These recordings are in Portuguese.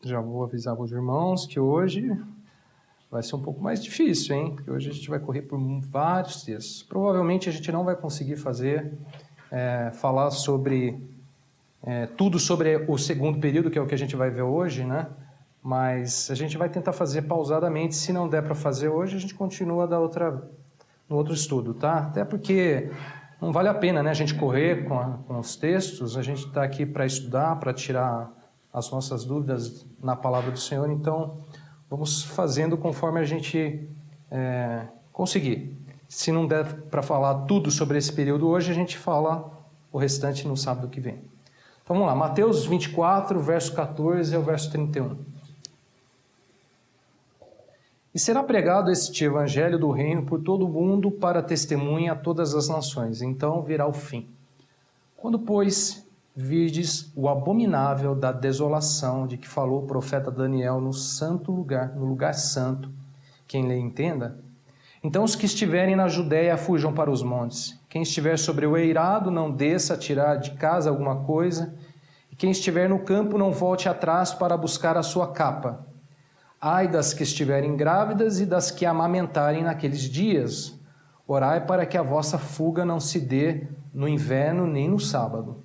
Já vou avisar os irmãos que hoje vai ser um pouco mais difícil, hein? Porque hoje a gente vai correr por vários textos. Provavelmente a gente não vai conseguir falar sobre tudo sobre o segundo período, que é o que a gente vai ver hoje, né? Mas a gente vai tentar fazer pausadamente. Se não der para fazer hoje, a gente continua no outro estudo, tá? Até porque não vale a pena, né, a gente correr com os textos. A gente está aqui para estudar, para tirar as nossas dúvidas na palavra do Senhor. Então, vamos fazendo conforme a gente conseguir. Se não der para falar tudo sobre esse período hoje, a gente fala o restante no sábado que vem. Então vamos lá, Mateus 24, verso 14 ao verso 31. E será pregado este evangelho do reino por todo o mundo para testemunha a todas as nações. Então virá o fim. Quando, pois, virdes o abominável da desolação de que falou o profeta Daniel no santo lugar, no lugar santo, quem lhe entenda, então os que estiverem na Judéia fujam para os montes. Quem estiver sobre o eirado não desça a tirar de casa alguma coisa, e quem estiver no campo não volte atrás para buscar a sua capa. Ai das que estiverem grávidas e das que amamentarem naqueles dias. Orai para que a vossa fuga não se dê no inverno nem no sábado.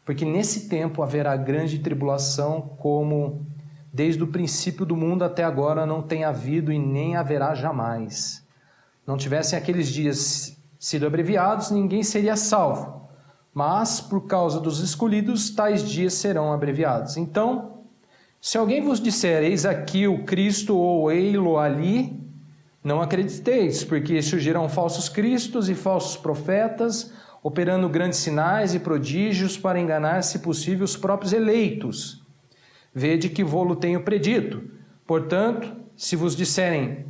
Porque nesse tempo haverá grande tribulação, como desde o princípio do mundo até agora não tem havido e nem haverá jamais. Não tivessem aqueles dias sido abreviados, ninguém seria salvo. Mas, por causa dos escolhidos, tais dias serão abreviados. Então, se alguém vos disser, eis aqui o Cristo ou ei-lo ali, não acrediteis, porque surgirão falsos cristos e falsos profetas, operando grandes sinais e prodígios para enganar, se possível, os próprios eleitos. Vede que vô-lo tenho predito. Portanto, se vos disserem,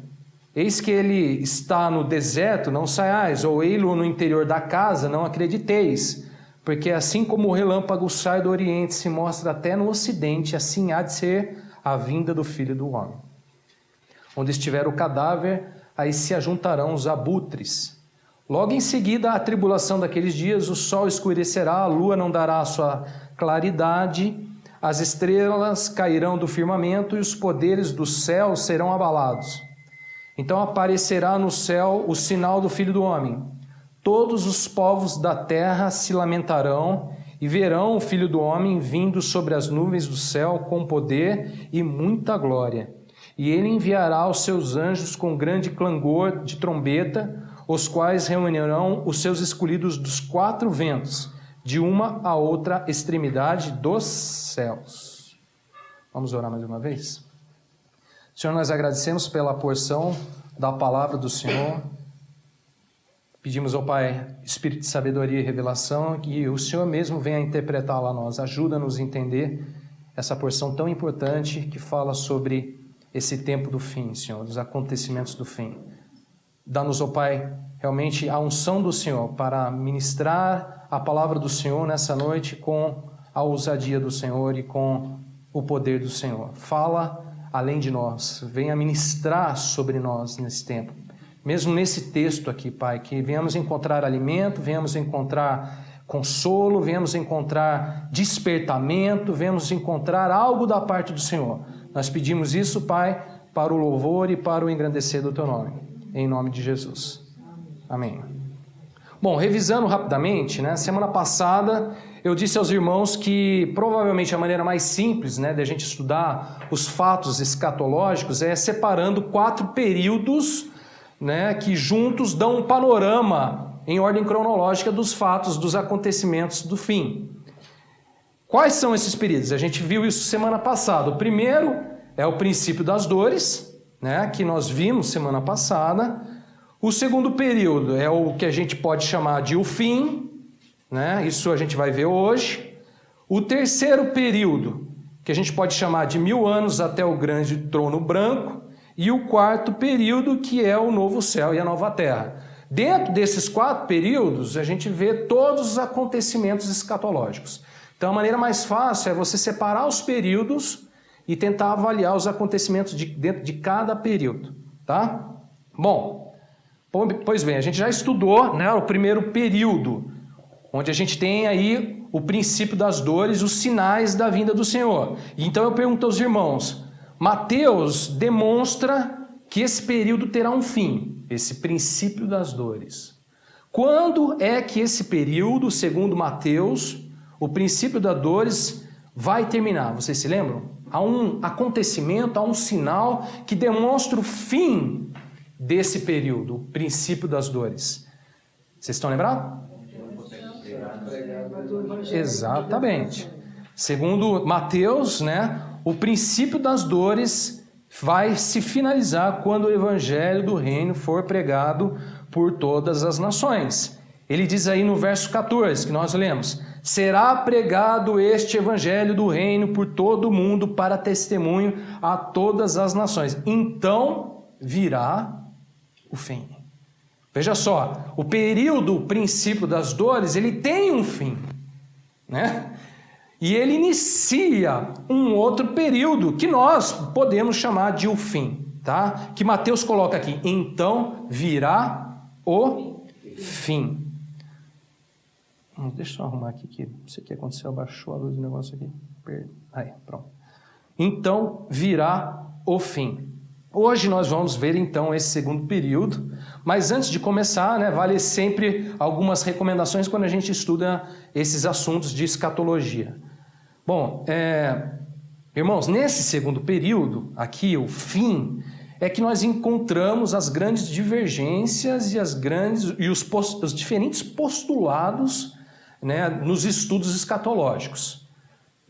eis que ele está no deserto, não saiais, ou ei-lo no interior da casa, não acrediteis. Porque assim como o relâmpago sai do oriente e se mostra até no ocidente, assim há de ser a vinda do Filho do Homem. Onde estiver o cadáver, aí se ajuntarão os abutres. Logo em seguida, a tribulação daqueles dias, o sol escurecerá, a lua não dará a sua claridade, as estrelas cairão do firmamento e os poderes do céu serão abalados. Então aparecerá no céu o sinal do Filho do Homem. Todos os povos da terra se lamentarão e verão o Filho do Homem vindo sobre as nuvens do céu com poder e muita glória. E ele enviará os seus anjos com grande clangor de trombeta, os quais reunirão os seus escolhidos dos quatro ventos, de uma a outra extremidade dos céus. Vamos orar mais uma vez? Senhor, nós agradecemos pela porção da palavra do Senhor. Pedimos ao Pai espírito de sabedoria e revelação, que o Senhor mesmo venha interpretá-la a nós. Ajuda-nos a entender essa porção tão importante que fala sobre esse tempo do fim, Senhor, dos acontecimentos do fim. Dá-nos, ó Pai, realmente a unção do Senhor para ministrar a palavra do Senhor nessa noite com a ousadia do Senhor e com o poder do Senhor. Fala além de nós, venha ministrar sobre nós nesse tempo. Mesmo nesse texto aqui, Pai, que venhamos encontrar alimento, venhamos encontrar consolo, venhamos encontrar despertamento, venhamos encontrar algo da parte do Senhor. Nós pedimos isso, Pai, para o louvor e para o engrandecer do Teu nome. Em nome de Jesus. Amém. Bom, revisando rapidamente, né? Semana passada eu disse aos irmãos que provavelmente a maneira mais simples, né, de a gente estudar os fatos escatológicos é separando 4 períodos, né, que juntos dão um panorama em ordem cronológica dos fatos, dos acontecimentos do fim. Quais são esses períodos? A gente viu isso semana passada. O primeiro é o princípio das dores, né, que nós vimos semana passada. O segundo período é o que a gente pode chamar de o fim, né, isso a gente vai ver hoje. O terceiro período, que a gente pode chamar de 1000 anos até o grande trono branco. E o quarto período, que é o novo céu e a nova terra. Dentro desses 4 períodos, a gente vê todos os acontecimentos escatológicos. Então, a maneira mais fácil é você separar os períodos e tentar avaliar os acontecimentos dentro de cada período, tá? Bom, pois bem, a gente já estudou, né, o primeiro período, onde a gente tem aí o princípio das dores, os sinais da vinda do Senhor. Então eu pergunto aos irmãos, Mateus demonstra que esse período terá um fim, esse princípio das dores. Quando é que esse período, segundo Mateus, o princípio das dores vai terminar? Vocês se lembram? Há um acontecimento, há um sinal que demonstra o fim desse período, o princípio das dores. Vocês estão lembrados? Exatamente. Segundo Mateus, né, o princípio das dores vai se finalizar quando o evangelho do reino for pregado por todas as nações. Ele diz aí no verso 14, que nós lemos, será pregado este evangelho do reino por todo o mundo para testemunho a todas as nações. Então virá o fim. Veja só, o período, o princípio das dores, ele tem um fim, né? E ele inicia um outro período que nós podemos chamar de o fim, tá? Que Mateus coloca aqui, então virá o fim. Deixa eu arrumar aqui, que não sei o que aconteceu, abaixou a luz do negócio aqui. Aí, pronto. Então virá o fim. Hoje nós vamos ver então esse segundo período, mas antes de começar, né, vale sempre algumas recomendações quando a gente estuda esses assuntos de escatologia. Bom, irmãos, nesse segundo período, aqui o fim, é que nós encontramos as grandes divergências e os diferentes postulados, né, nos estudos escatológicos.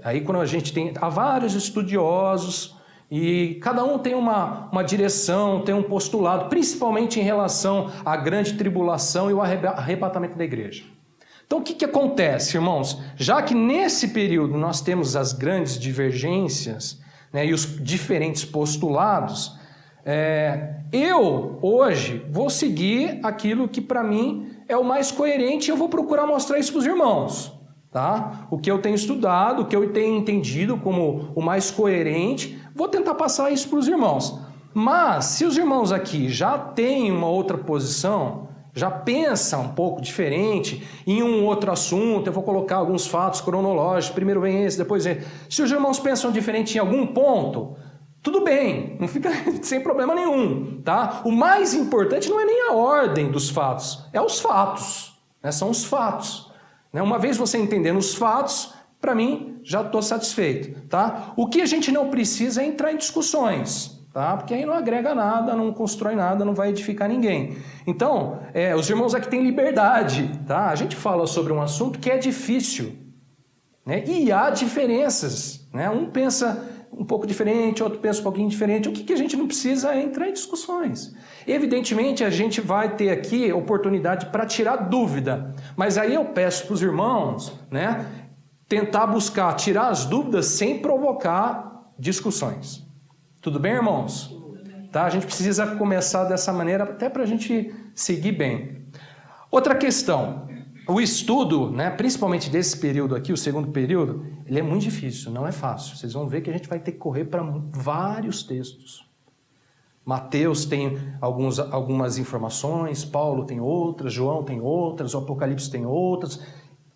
Aí quando a gente há vários estudiosos e cada um tem uma direção, tem um postulado, principalmente em relação à grande tribulação e o arrebatamento da igreja. Então o que acontece, irmãos? Já que nesse período nós temos as grandes divergências, né, e os diferentes postulados, eu hoje vou seguir aquilo que para mim é o mais coerente e eu vou procurar mostrar isso para os irmãos, tá? O que eu tenho estudado, o que eu tenho entendido como o mais coerente, vou tentar passar isso para os irmãos. Mas se os irmãos aqui já têm uma outra posição, já pensam um pouco diferente em um outro assunto, eu vou colocar alguns fatos cronológicos, primeiro vem esse, depois esse. Se os irmãos pensam diferente em algum ponto, tudo bem, não fica sem problema nenhum, tá? O mais importante não é nem a ordem dos fatos, é os fatos, né? São os fatos, né? Uma vez você entendendo os fatos, para mim, já estou satisfeito, tá? O que a gente não precisa é entrar em discussões, tá? Porque aí não agrega nada, não constrói nada, não vai edificar ninguém. Então, os irmãos aqui têm liberdade, tá? A gente fala sobre um assunto que é difícil, né? E há diferenças, né? Um pensa um pouco diferente, outro pensa um pouquinho diferente. O que a gente não precisa é entrar em discussões. Evidentemente, a gente vai ter aqui oportunidade para tirar dúvida, mas aí eu peço para os irmãos, né, tentar buscar tirar as dúvidas sem provocar discussões. Tudo bem, irmãos? Tá? A gente precisa começar dessa maneira até para a gente seguir bem. Outra questão. O estudo, né, principalmente desse período aqui, o segundo período, ele é muito difícil, não é fácil. Vocês vão ver que a gente vai ter que correr para vários textos. Mateus tem algumas informações, Paulo tem outras, João tem outras, o Apocalipse tem outras.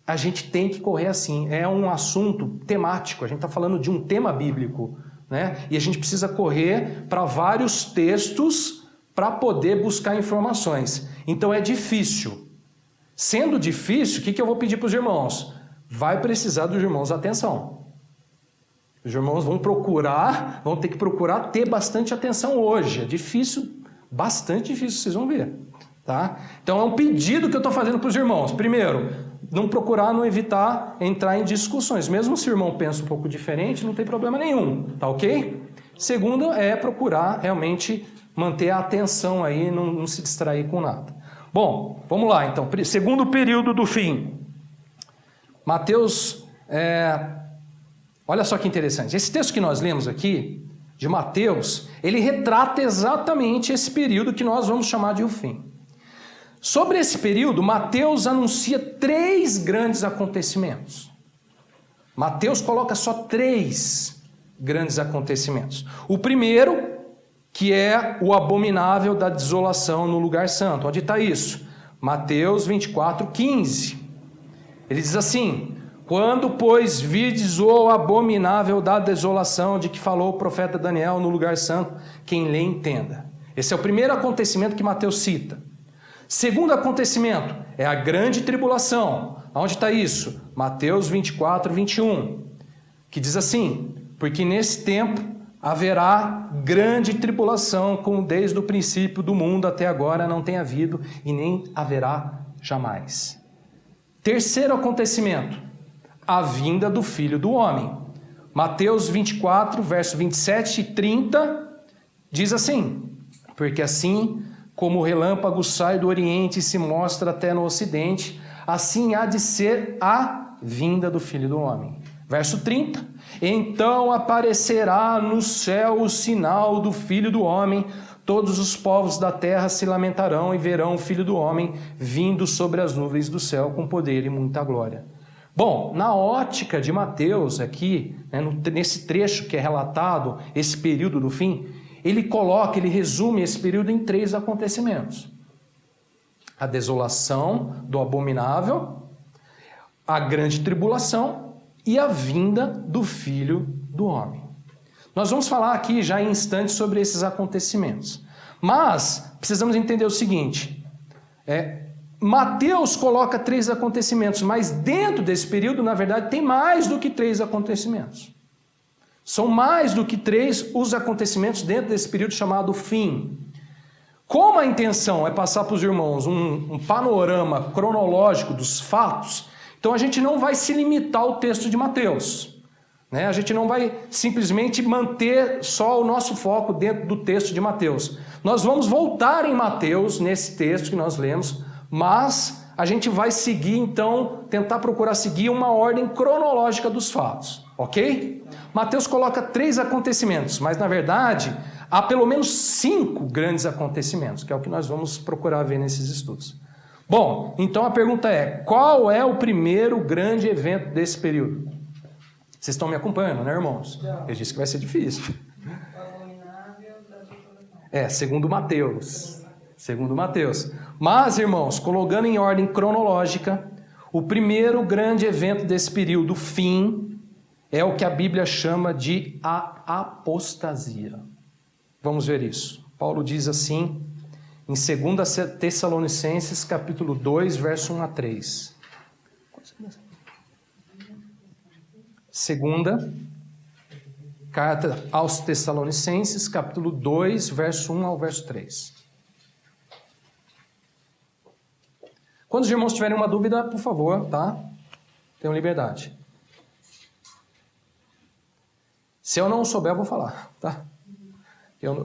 A gente tem que correr assim. É um assunto temático, a gente está falando de um tema bíblico, né? E a gente precisa correr para vários textos para poder buscar informações. Então é difícil. Sendo difícil, o que eu vou pedir para os irmãos? Vai precisar dos irmãos atenção. Os irmãos vão ter que procurar ter bastante atenção hoje. É difícil, bastante difícil, vocês vão ver. Tá? Então é um pedido que eu estou fazendo para os irmãos. Primeiro, não evitar entrar em discussões. Mesmo se o irmão pensa um pouco diferente, não tem problema nenhum. Tá ok? Segundo, é procurar realmente manter a atenção aí, não se distrair com nada. Bom, vamos lá então, segundo período do fim. Mateus, olha só que interessante, esse texto que nós lemos aqui, de Mateus, ele retrata exatamente esse período que nós vamos chamar de o fim. Sobre esse período, Mateus anuncia 3 grandes acontecimentos. Mateus coloca só 3 grandes acontecimentos. O primeiro, que é o abominável da desolação no lugar santo. Onde está isso? Mateus 24, 15. Ele diz assim, Quando, pois, virdes o abominável da desolação de que falou o profeta Daniel no lugar santo, quem lê entenda. Esse é o primeiro acontecimento que Mateus cita. Segundo acontecimento é a grande tribulação. Onde está isso? Mateus 24, 21, que diz assim: porque nesse tempo haverá grande tribulação, como desde o princípio do mundo até agora não tem havido e nem haverá jamais. Terceiro acontecimento, a vinda do Filho do Homem. Mateus 24, verso 27 e 30, diz assim: porque assim como o relâmpago sai do Oriente e se mostra até no Ocidente, assim há de ser a vinda do Filho do Homem. Verso 30, então aparecerá no céu o sinal do Filho do Homem, todos os povos da terra se lamentarão e verão o Filho do Homem vindo sobre as nuvens do céu com poder e muita glória. Bom, na ótica de Mateus aqui, nesse trecho que é relatado, esse período do fim, ele resume esse período em 3 acontecimentos: a desolação do abominável, a grande tribulação e a vinda do Filho do Homem. Nós vamos falar aqui já em instantes sobre esses acontecimentos, mas precisamos entender o seguinte: Mateus coloca 3 acontecimentos, mas dentro desse período, na verdade, tem mais do que 3 acontecimentos. São mais do que 3 os acontecimentos dentro desse período chamado fim. Como a intenção é passar para os irmãos um panorama cronológico dos fatos, então a gente não vai se limitar ao texto de Mateus. A gente não vai simplesmente manter só o nosso foco dentro do texto de Mateus. Nós vamos voltar em Mateus, nesse texto que nós lemos, mas a gente vai seguir, então, tentar procurar seguir uma ordem cronológica dos fatos, ok? Mateus coloca 3 acontecimentos, mas na verdade há pelo menos 5 grandes acontecimentos, que é o que nós vamos procurar ver nesses estudos. Bom, então a pergunta é: qual é o primeiro grande evento desse período? Vocês estão me acompanhando, né, irmãos? Eu disse que vai ser difícil. Segundo Mateus. Segundo Mateus. Mas, irmãos, colocando em ordem cronológica, o primeiro grande evento desse período, fim, é o que a Bíblia chama de a apostasia. Vamos ver isso. Paulo diz assim, em 2 Tessalonicenses, capítulo 2, verso 1 a 3. Segunda carta aos Tessalonicenses, capítulo 2, verso 1 ao verso 3. Quando os irmãos tiverem uma dúvida, por favor, tá? Tenham liberdade. Se eu não souber, eu vou falar, tá?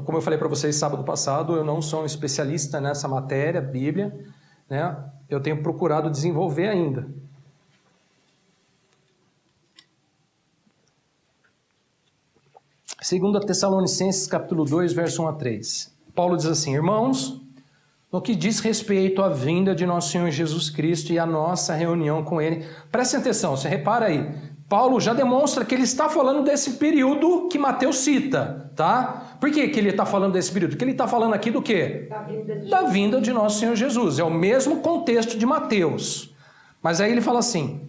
Como eu falei para vocês sábado passado, eu não sou um especialista nessa matéria, Bíblia, né? Eu tenho procurado desenvolver ainda. Segunda Tessalonicenses, capítulo 2, verso 1 a 3. Paulo diz assim: irmãos, no que diz respeito à vinda de nosso Senhor Jesus Cristo e à nossa reunião com Ele. Prestem atenção, você repara aí. Paulo já demonstra que ele está falando desse período que Mateus cita, tá? Por que ele está falando desse período? Porque ele está falando aqui do quê? Da vinda de nosso Senhor Jesus. É o mesmo contexto de Mateus. Mas aí ele fala assim: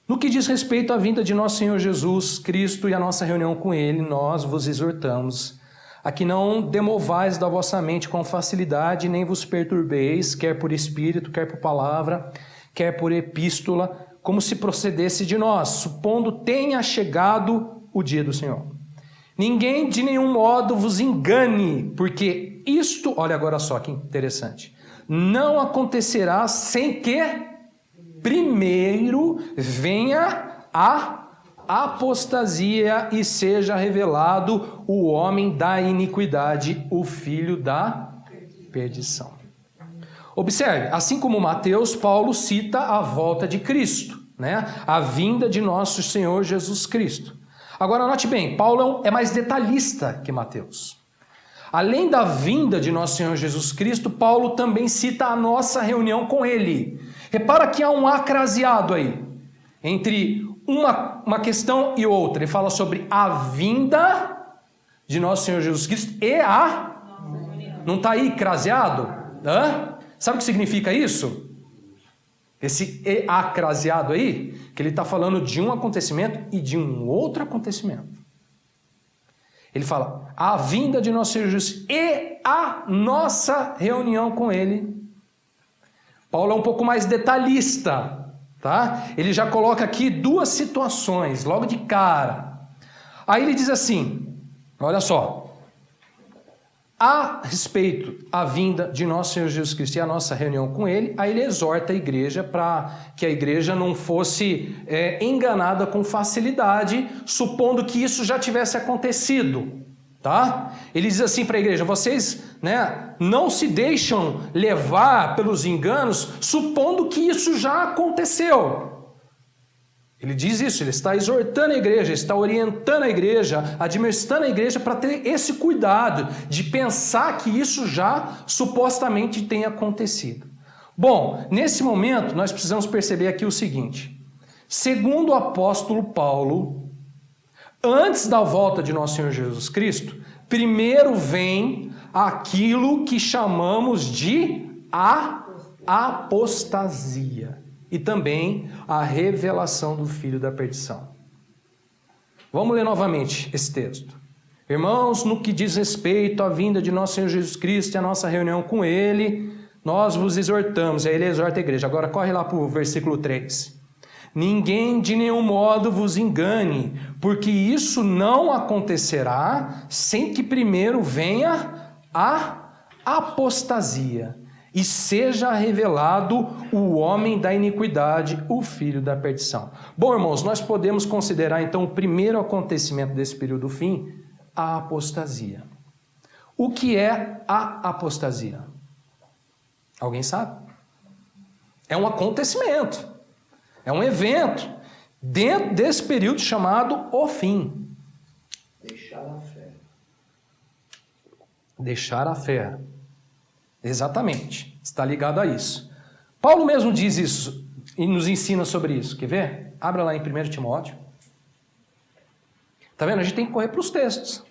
no que diz respeito à vinda de nosso Senhor Jesus Cristo e à nossa reunião com Ele, nós vos exortamos a que não demovais da vossa mente com facilidade, nem vos perturbeis, quer por espírito, quer por palavra, quer por epístola, como se procedesse de nós, supondo tenha chegado o dia do Senhor. Ninguém de nenhum modo vos engane, porque isto, olha agora só que interessante, não acontecerá sem que primeiro venha a apostasia e seja revelado o homem da iniquidade, o filho da perdição. Observe, assim como Mateus, Paulo cita a volta de Cristo, né? A vinda de nosso Senhor Jesus Cristo. Agora note bem, Paulo é mais detalhista que Mateus. Além da vinda de nosso Senhor Jesus Cristo, Paulo também cita a nossa reunião com Ele. Repara que há um acraseado aí, entre uma questão e outra. Ele fala sobre a vinda de nosso Senhor Jesus Cristo e a... Não está aí craseado? Sabe o que significa isso? Esse acraseado aí, que ele está falando de um acontecimento e de um outro acontecimento. Ele fala, a vinda de nosso Senhor Jesus e a nossa reunião com Ele. Paulo é um pouco mais detalhista, tá? Ele já coloca aqui duas situações, logo de cara. Aí ele diz assim, olha só, a respeito à vinda de nosso Senhor Jesus Cristo e a nossa reunião com Ele, aí ele exorta a igreja para que a igreja não fosse enganada com facilidade, supondo que isso já tivesse acontecido, tá? Ele diz assim para a igreja, vocês, não se deixam levar pelos enganos, supondo que isso já aconteceu. Ele diz isso, ele está exortando a igreja, está orientando a igreja, admoestando a igreja para ter esse cuidado de pensar que isso já supostamente tenha acontecido. Bom, nesse momento nós precisamos perceber aqui o seguinte, segundo o apóstolo Paulo, antes da volta de nosso Senhor Jesus Cristo, primeiro vem aquilo que chamamos de apostasia. E também a revelação do Filho da perdição. Vamos ler novamente esse texto. Irmãos, no que diz respeito à vinda de nosso Senhor Jesus Cristo e a nossa reunião com Ele, nós vos exortamos. Aí ele exorta a igreja. Agora corre lá para o versículo 3. Ninguém de nenhum modo vos engane, porque isso não acontecerá sem que primeiro venha a apostasia. E seja revelado o homem da iniquidade, o filho da perdição. Bom, irmãos, nós podemos considerar então o primeiro acontecimento desse período do fim, a apostasia. O que é a apostasia? Alguém sabe? É um acontecimento, é um evento, dentro desse período chamado o fim. Deixar a fé. Deixar a fé. Exatamente, está ligado a isso. Paulo mesmo diz isso e nos ensina sobre isso. Quer ver? Abra lá em 1 Timóteo. Está vendo? A gente tem que correr para os textos,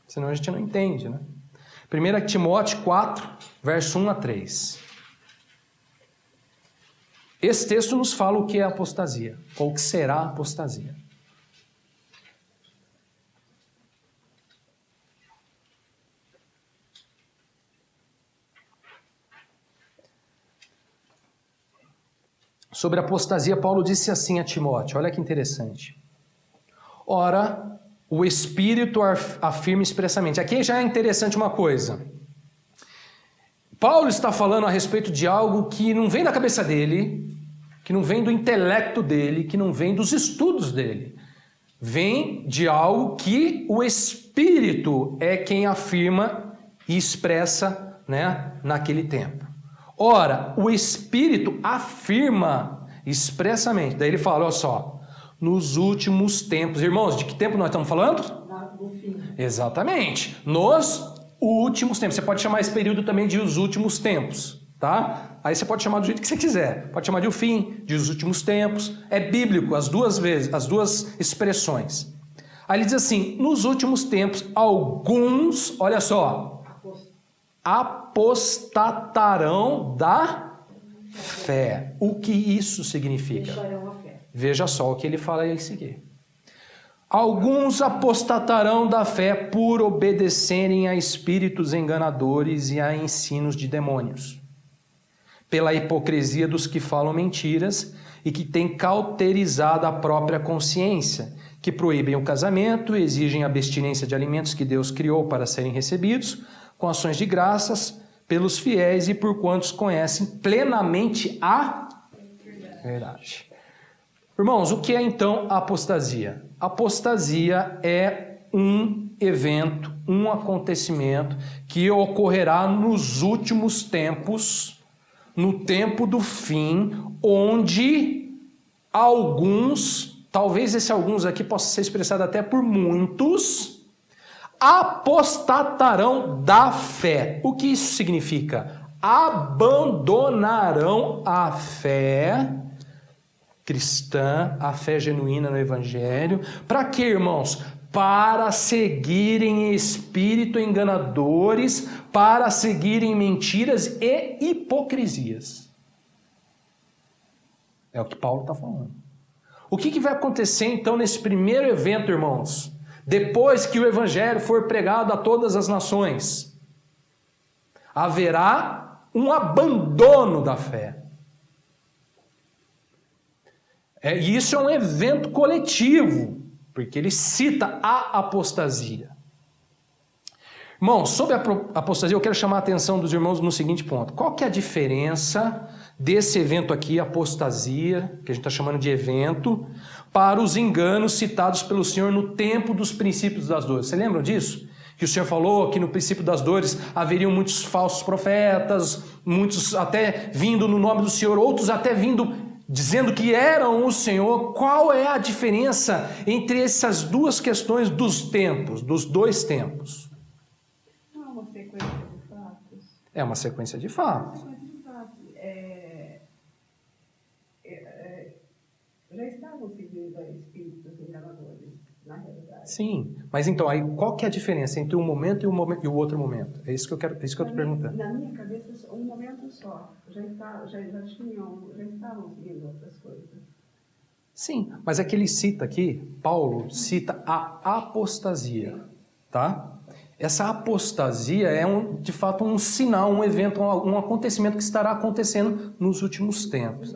senão a gente não entende, né? 1 Timóteo 4, verso 1 a 3. Esse texto nos fala o que é apostasia, ou o que será apostasia. Sobre a apostasia, Paulo disse assim a Timóteo, olha que interessante. Ora, o Espírito afirma expressamente. Aqui já é interessante uma coisa. Paulo está falando a respeito de algo que não vem da cabeça dele, que não vem do intelecto dele, que não vem dos estudos dele. Vem de algo que o Espírito é quem afirma e expressa, naquele tempo. Ora, o Espírito afirma expressamente. Daí ele fala, olha só, nos últimos tempos. Irmãos, de que tempo nós estamos falando? Do fim. Exatamente. Nos últimos tempos. Você pode chamar esse período também de os últimos tempos, tá? Aí você pode chamar do jeito que você quiser. Pode chamar de o fim, de os últimos tempos. É bíblico as duas vezes, as duas expressões. Aí ele diz assim, nos últimos tempos, alguns, olha só, apostatarão da fé. O que isso significa? Deixarão a fé. Veja só o que ele fala aí em seguir. Alguns apostatarão da fé por obedecerem a espíritos enganadores e a ensinos de demônios, pela hipocrisia dos que falam mentiras e que têm cauterizado a própria consciência, que proíbem o casamento, exigem a abstinência de alimentos que Deus criou para serem recebidos, com ações de graças pelos fiéis e por quantos conhecem plenamente a verdade. Irmãos, o que é então a apostasia? A apostasia é um evento, um acontecimento que ocorrerá nos últimos tempos, no tempo do fim, onde alguns, talvez esse alguns aqui possa ser expressado até por muitos, apostatarão da fé. O que isso significa? Abandonarão a fé cristã, a fé genuína no Evangelho. Para quê, irmãos? Para seguirem espírito enganadores, para seguirem mentiras e hipocrisias. É o que Paulo está falando. O que vai acontecer então nesse primeiro evento, irmãos? Depois que o evangelho for pregado a todas as nações, haverá um abandono da fé. E isso é um evento coletivo, porque ele cita a apostasia. Irmãos, sobre a apostasia, eu quero chamar a atenção dos irmãos no seguinte ponto. Qual que é a diferença desse evento aqui, apostasia, que a gente está chamando de evento, para os enganos citados pelo Senhor no tempo dos princípios das dores? Você lembra disso? Que o Senhor falou que no princípio das dores haveriam muitos falsos profetas, muitos até vindo no nome do Senhor, outros até vindo dizendo que eram o Senhor. Qual é a diferença entre essas duas questões dos tempos, dos dois tempos? É uma sequência de fatos. Já estavam seguindo espíritos enganadores, na realidade. Sim, mas então, aí, qual que é a diferença entre um momento e o outro momento? É isso que eu quero, é isso que eu estou perguntando. Na minha cabeça, um momento só. Já estavam seguindo outras coisas. Sim, mas é que ele cita aqui, Paulo cita a apostasia, tá? Essa apostasia é de fato um sinal, um evento, um acontecimento que estará acontecendo nos últimos tempos.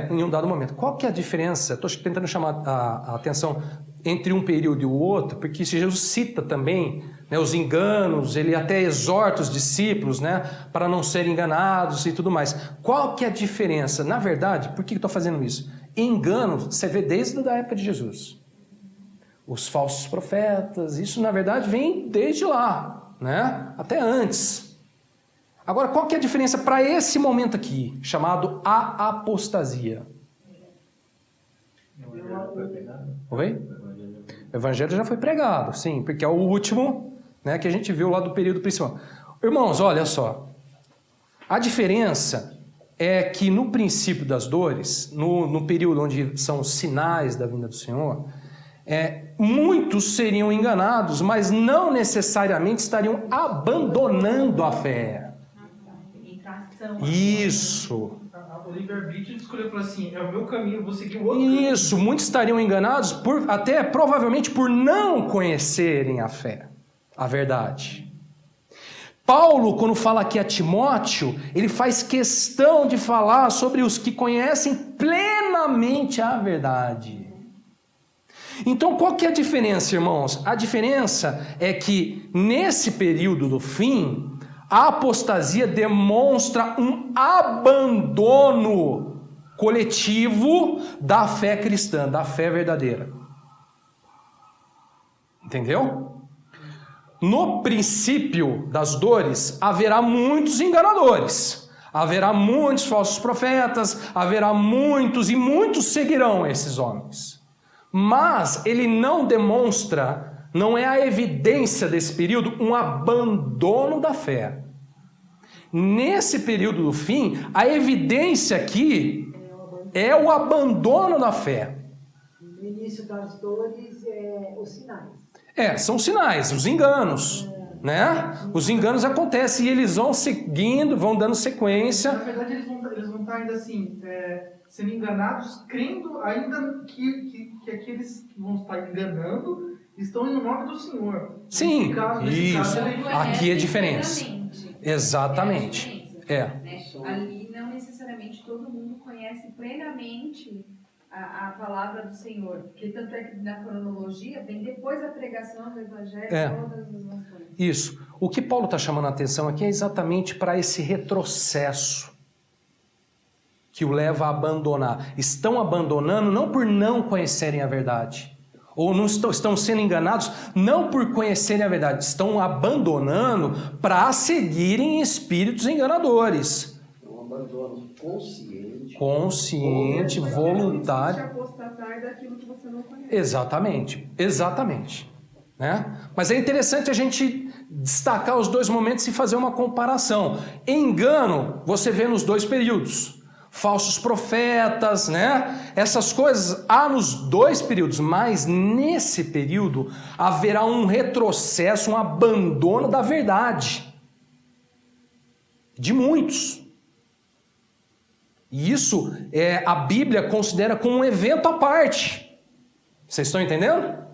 Em um dado momento. Qual que é a diferença? Estou tentando chamar a atenção entre um período e o outro, porque Jesus cita também, né, os enganos, ele até exorta os discípulos, né, para não serem enganados e tudo mais. Qual que é a diferença? Na verdade, por que eu estou fazendo isso? Engano, você vê desde a época de Jesus. Os falsos profetas, isso na verdade vem desde lá, né? Até antes. Agora, qual que é a diferença para esse momento aqui, chamado a apostasia? Oi? O evangelho já foi pregado, sim, porque é o último, né, que a gente viu lá do período principal. Irmãos, olha só. A diferença é que no princípio das dores, no período onde são os sinais da vinda do Senhor, muitos seriam enganados, mas não necessariamente estariam abandonando a fé. Isso. O livre-arbítrio escolheu falar assim, é o meu caminho, eu vou seguir o outro Isso, caminho. muitos estariam enganados até provavelmente por não conhecerem a fé, a verdade. Paulo, quando fala aqui a Timóteo, ele faz questão de falar sobre os que conhecem plenamente a verdade. Então, qual que é a diferença, irmãos? A diferença é que, nesse período do fim, a apostasia demonstra um abandono coletivo da fé cristã, da fé verdadeira. Entendeu? No princípio das dores, haverá muitos enganadores, haverá muitos falsos profetas, haverá muitos e muitos seguirão esses homens. Mas ele não demonstra, não é a evidência desse período, um abandono da fé. Nesse período do fim, a evidência aqui é o abandono da fé. No início das dores, os sinais. São sinais, os enganos, né? Os enganos acontecem e eles vão seguindo, vão dando sequência. Na verdade, eles vão estar ainda assim, sendo enganados, crendo ainda que aqueles que vão estar enganando estão no nome do Senhor. Sim, nesse caso, aqui é diferença. Exatamente. Ali não necessariamente todo mundo conhece plenamente a palavra do Senhor, porque tanto é que na cronologia vem depois da pregação do Evangelho todas as nações. Isso. O que Paulo está chamando a atenção aqui é exatamente para esse retrocesso que o leva a abandonar. Estão abandonando não por não conhecerem a verdade, ou não estão sendo enganados não por conhecerem a verdade, estão abandonando para seguirem espíritos enganadores. É um abandono Consciente, voluntário. Se apostatar daquilo que você não conhece. Exatamente. Né? Mas é interessante a gente destacar os dois momentos e fazer uma comparação. Engano, você vê nos dois períodos. Falsos profetas, né? Essas coisas há nos dois períodos, mas nesse período haverá um retrocesso, um abandono da verdade. De muitos. E isso a Bíblia considera como um evento à parte. Vocês estão entendendo?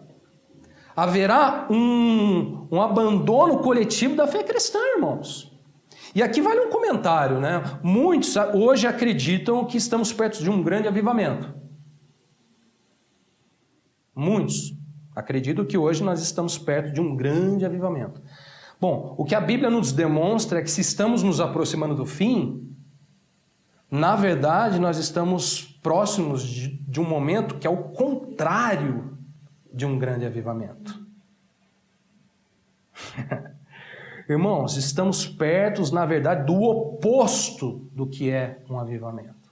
Haverá um abandono coletivo da fé cristã, irmãos. E aqui vale um comentário, né? Muitos hoje acreditam que estamos perto de um grande avivamento. Muitos acreditam que hoje nós estamos perto de um grande avivamento. Bom, o que a Bíblia nos demonstra é que se estamos nos aproximando do fim, na verdade nós estamos próximos de um momento que é o contrário de um grande avivamento. Irmãos, estamos perto, na verdade, do oposto do que é um avivamento.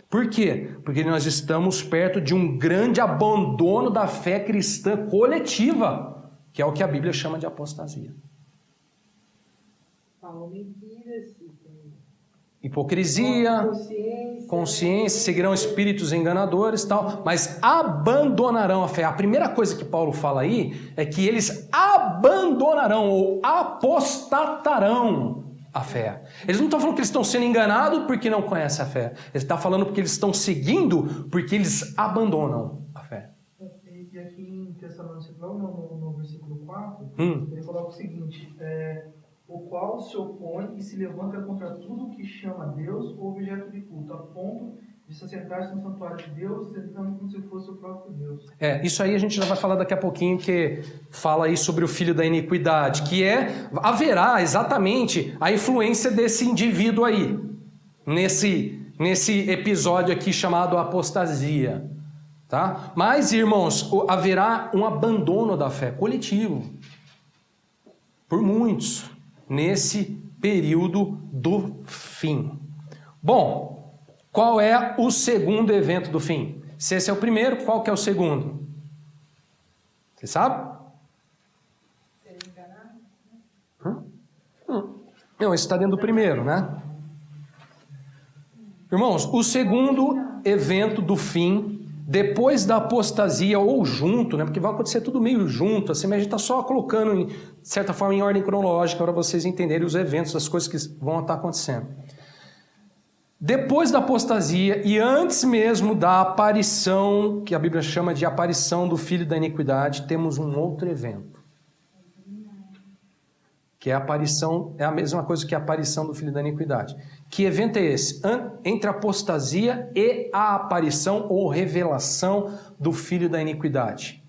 Por quê? Porque nós estamos perto de um grande abandono da fé cristã coletiva, que é o que a Bíblia chama de apostasia. Hipocrisia, consciência, seguirão espíritos enganadores e tal, mas abandonarão a fé. A primeira coisa que Paulo fala aí é que eles abandonarão ou apostatarão a fé. Eles não estão falando que eles estão sendo enganados porque não conhecem a fé. Ele está falando porque eles estão seguindo porque eles abandonam a fé. E aqui em Tessalonicenses, no versículo 4, ele coloca o seguinte: o qual se opõe e se levanta contra tudo que chama Deus ou objeto de culto, a ponto de se assentar-se no santuário de Deus, tentando como se fosse o próprio Deus. Isso aí a gente já vai falar daqui a pouquinho, que fala aí sobre o filho da iniquidade, que haverá exatamente a influência desse indivíduo aí, nesse episódio aqui chamado apostasia. Tá? Mas, irmãos, haverá um abandono da fé coletivo, por muitos, nesse período do fim. Bom, qual é o segundo evento do fim? Se esse é o primeiro, qual que é o segundo? Você sabe? Não, esse está dentro do primeiro, né? Irmãos, o segundo evento do fim, depois da apostasia, ou junto, né? Porque vai acontecer tudo meio junto, assim, mas a gente está só colocando, de certa forma, em ordem cronológica, para vocês entenderem os eventos, as coisas que vão estar acontecendo. Depois da apostasia e antes mesmo da aparição, que a Bíblia chama de aparição do filho da iniquidade, temos um outro evento. Que é a aparição, é a mesma coisa que a aparição do filho da iniquidade. Que evento é esse? Entre a apostasia e a aparição ou revelação do filho da iniquidade.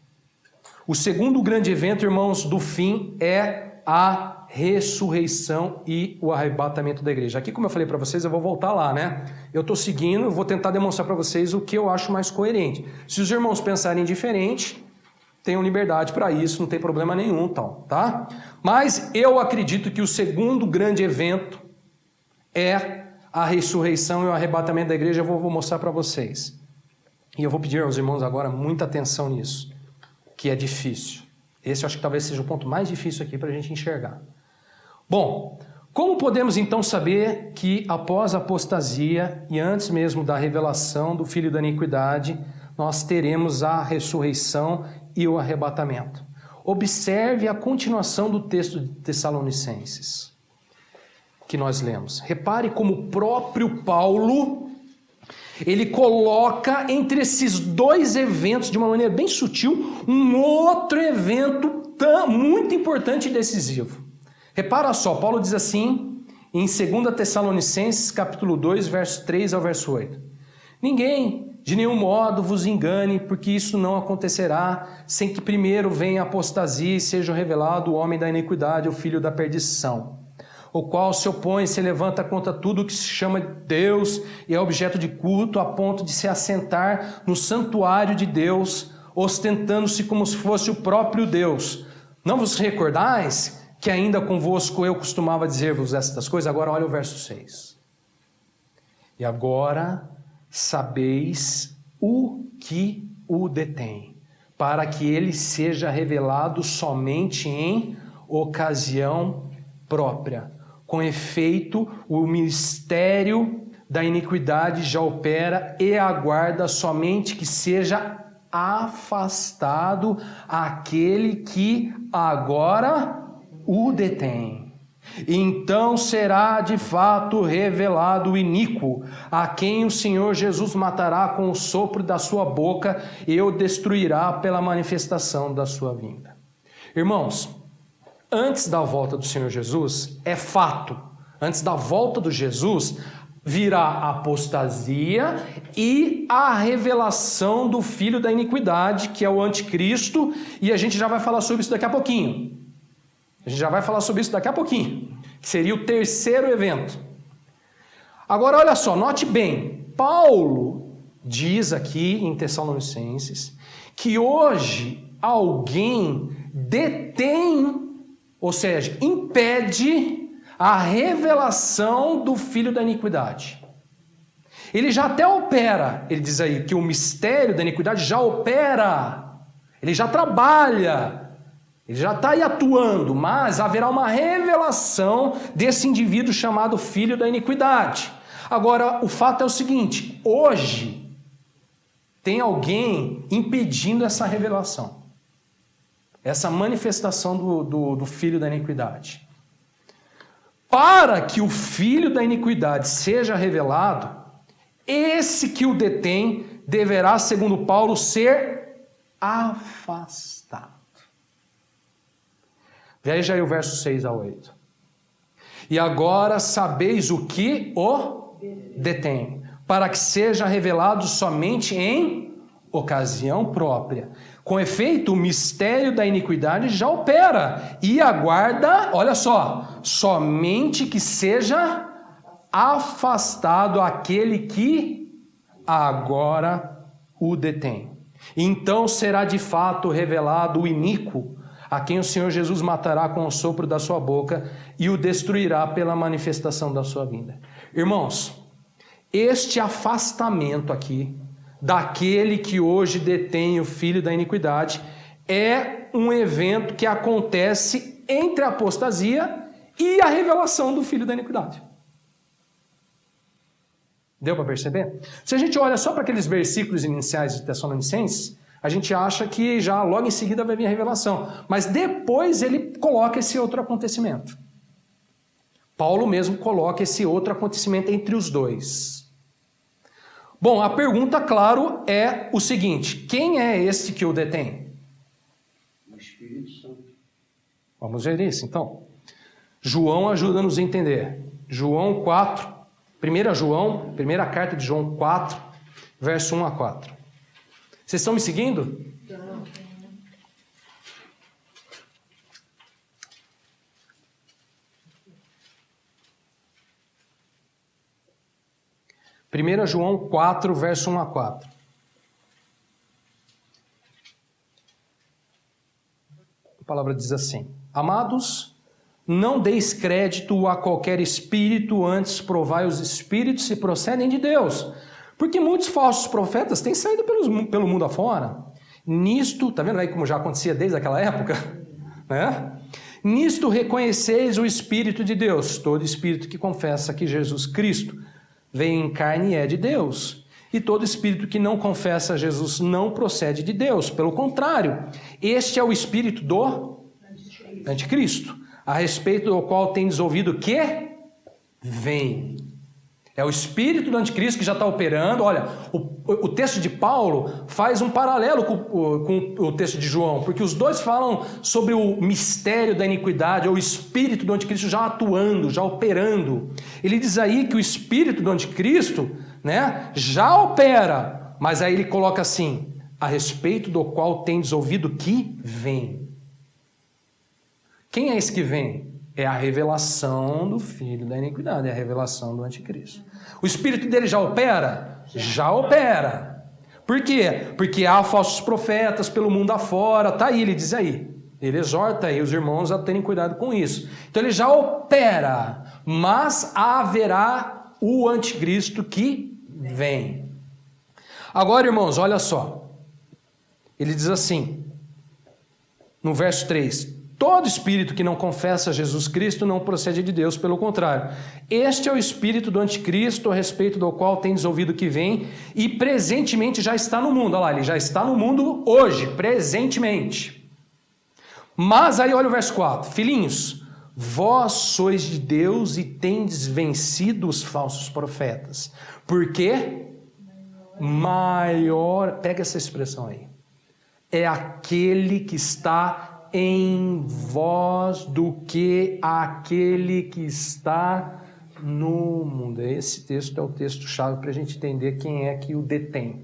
O segundo grande evento, irmãos, do fim é a ressurreição e o arrebatamento da igreja. Aqui, como eu falei para vocês, eu vou voltar lá, né? Eu estou seguindo, eu vou tentar demonstrar para vocês o que eu acho mais coerente. Se os irmãos pensarem diferente, tenham liberdade para isso, não tem problema nenhum, tá? Mas eu acredito que o segundo grande evento é a ressurreição e o arrebatamento da igreja. Eu vou mostrar para vocês. E eu vou pedir aos irmãos agora muita atenção nisso, que é difícil. Esse eu acho que talvez seja o ponto mais difícil aqui para a gente enxergar. Bom, como podemos então saber que após a apostasia e antes mesmo da revelação do filho da iniquidade, nós teremos a ressurreição e o arrebatamento? Observe a continuação do texto de Tessalonicenses que nós lemos. Repare como o próprio Paulo, ele coloca entre esses dois eventos, de uma maneira bem sutil, um outro evento muito importante e decisivo. Repara só, Paulo diz assim, em 2 Tessalonicenses, capítulo 2, verso 3 ao verso 8. Ninguém, de nenhum modo, vos engane, porque isso não acontecerá, sem que primeiro venha a apostasia e seja revelado o homem da iniquidade, o filho da perdição, o qual se opõe e se levanta contra tudo que se chama Deus e é objeto de culto, a ponto de se assentar no santuário de Deus, ostentando-se como se fosse o próprio Deus. Não vos recordais que ainda convosco eu costumava dizer-vos estas coisas? Agora olha o verso 6. E agora sabeis o que o detém, para que ele seja revelado somente em ocasião própria. Com efeito, o mistério da iniquidade já opera e aguarda somente que seja afastado aquele que agora o detém. Então será de fato revelado o iníquo, a quem o Senhor Jesus matará com o sopro da sua boca e o destruirá pela manifestação da sua vinda. Irmãos, antes da volta do Senhor Jesus, é fato, antes da volta do Jesus, virá a apostasia e a revelação do filho da iniquidade, que é o anticristo, e a gente já vai falar sobre isso daqui a pouquinho. A gente já vai falar sobre isso daqui a pouquinho, que seria o terceiro evento. Agora, olha só, note bem, Paulo diz aqui em Tessalonicenses que hoje alguém detém, ou seja, impede a revelação do filho da iniquidade. Ele já até opera, ele diz aí que o mistério da iniquidade já opera, ele já trabalha, ele já está aí atuando, mas haverá uma revelação desse indivíduo chamado filho da iniquidade. Agora, o fato é o seguinte, hoje tem alguém impedindo essa revelação, essa manifestação do filho da iniquidade. Para que o filho da iniquidade seja revelado, esse que o detém deverá, segundo Paulo, ser afastado. Veja aí o verso 6 a 8. E agora sabeis o que o detém, para que seja revelado somente em ocasião própria. Com efeito, o mistério da iniquidade já opera e aguarda, olha só, somente que seja afastado aquele que agora o detém. Então será de fato revelado o iníquo, a quem o Senhor Jesus matará com o sopro da sua boca e o destruirá pela manifestação da sua vinda. Irmãos, este afastamento aqui, daquele que hoje detém o filho da iniquidade, é um evento que acontece entre a apostasia e a revelação do filho da iniquidade. Deu para perceber? Se a gente olha só para aqueles versículos iniciais de Tessalonicenses, a gente acha que já logo em seguida vai vir a revelação. Mas depois ele coloca esse outro acontecimento. Paulo mesmo coloca esse outro acontecimento entre os dois. Bom, a pergunta, claro, é o seguinte: quem é este que o detém? O Espírito Santo. Vamos ver isso, então. João ajuda-nos a entender. João 4, primeira carta de João 4, verso 1 a 4. Vocês estão me seguindo? Não. 1 João 4, verso 1 a 4. A palavra diz assim: Amados, não deis crédito a qualquer espírito, antes provai os espíritos se procedem de Deus. Porque muitos falsos profetas têm saído pelo mundo afora. Nisto, tá vendo aí como já acontecia desde aquela época? Né? Nisto reconheceis o Espírito de Deus. Todo espírito que confessa que Jesus Cristo veio em carne é de Deus. E todo espírito que não confessa Jesus não procede de Deus. Pelo contrário, este é o espírito do anticristo, a respeito do qual tendes ouvido que vem. É o espírito do anticristo que já está operando. Olha, o texto de Paulo faz um paralelo com o texto de João, porque os dois falam sobre o mistério da iniquidade, ou o espírito do anticristo já atuando, já operando. Ele diz aí que o espírito do anticristo, né, já opera, mas aí ele coloca assim: a respeito do qual tendes ouvido que vem. Quem é esse que vem? É a revelação do filho da iniquidade, é a revelação do anticristo. O espírito dele já opera? Já opera. Por quê? Porque há falsos profetas pelo mundo afora, tá aí, ele diz aí. Ele exorta aí os irmãos a terem cuidado com isso. Então ele já opera, mas haverá o anticristo que vem. Agora, irmãos, olha só. Ele diz assim, no verso 3: Todo espírito que não confessa Jesus Cristo não procede de Deus, pelo contrário. Este é o espírito do anticristo, a respeito do qual tendes ouvido que vem, e presentemente já está no mundo. Olha lá, ele já está no mundo hoje, presentemente. Mas aí olha o verso 4. Filhinhos, vós sois de Deus e tendes vencido os falsos profetas. Por quê? Maior, pega essa expressão aí, é aquele que está em vós do que aquele que está no mundo. Esse texto é o texto-chave para a gente entender quem é que o detém.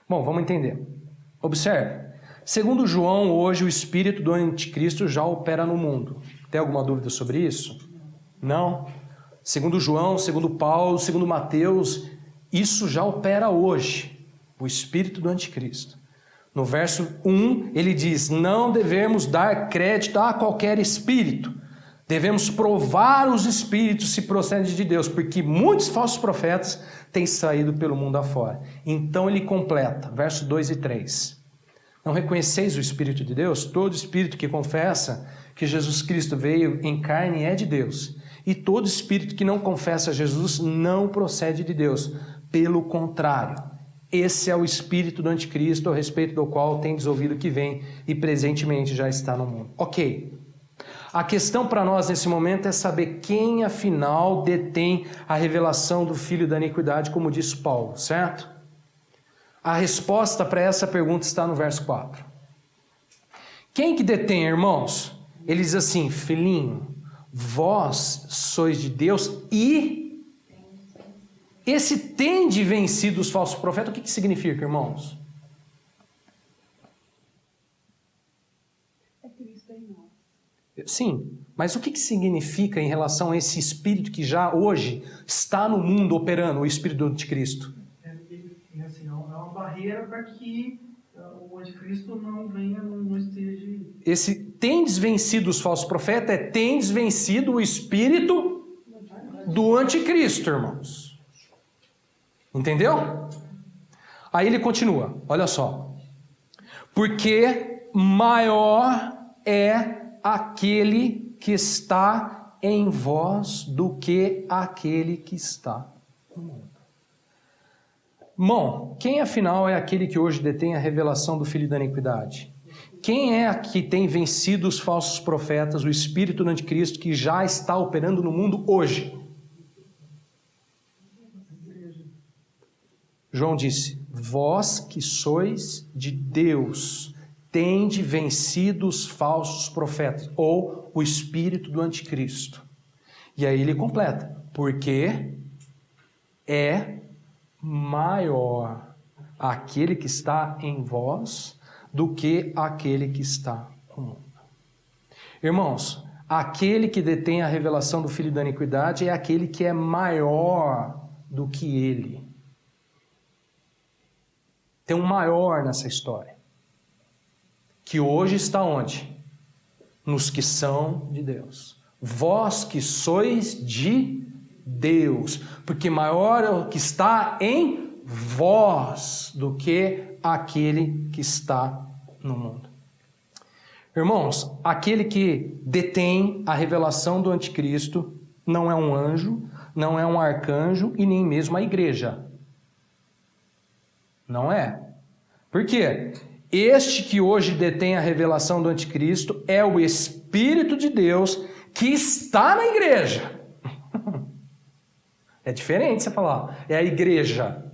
Bom, vamos entender. Observe. Segundo João, hoje o espírito do anticristo já opera no mundo. Tem alguma dúvida sobre isso? Não. Segundo João, segundo Paulo, segundo Mateus, isso já opera hoje, o espírito do anticristo. No verso 1, ele diz, não devemos dar crédito a qualquer espírito. Devemos provar os espíritos se procedem de Deus, porque muitos falsos profetas têm saído pelo mundo afora. Então ele completa, verso 2 e 3. Não reconheceis o Espírito de Deus? Todo espírito que confessa que Jesus Cristo veio em carne é de Deus. E todo espírito que não confessa Jesus não procede de Deus. Pelo contrário, esse é o espírito do anticristo, a respeito do qual tendes ouvido que vem e presentemente já está no mundo. Ok. A questão para nós nesse momento é saber quem afinal detém a revelação do filho da iniquidade, como diz Paulo, certo? A resposta para essa pergunta está no verso 4. Quem que detém, irmãos? Ele diz assim, filhinho, vós sois de Deus e esse tende vencido os falsos profetas. O que significa, irmãos? É Cristo em nós. Sim, mas o que significa em relação a esse espírito que já hoje está no mundo operando, o espírito do anticristo? Assim, é uma barreira para que o anticristo não venha, não esteja... Esse tendes vencido os falsos profetas é tendes vencido o espírito do anticristo, irmãos. Entendeu? Aí ele continua, olha só. Porque maior é aquele que está em vós do que aquele que está no mundo. Bom, quem afinal é aquele que hoje detém a revelação do Filho da Iniquidade? Quem é que tem vencido os falsos profetas, o espírito do anticristo que já está operando no mundo hoje? João disse, vós que sois de Deus, tende vencido os falsos profetas, ou o espírito do anticristo. E aí ele completa, porque é maior aquele que está em vós do que aquele que está no mundo. Irmãos, aquele que detém a revelação do Filho da Iniquidade é aquele que é maior do que ele. Tem um maior nessa história. Que hoje está onde? Nos que são de Deus. Vós que sois de Deus, porque maior é o que está em vós do que aquele que está no mundo. Irmãos, aquele que detém a revelação do anticristo não é um anjo, não é um arcanjo e nem mesmo a igreja. Não é. Por quê? Este que hoje detém a revelação do anticristo é o Espírito de Deus que está na igreja. É diferente você falar, é a igreja.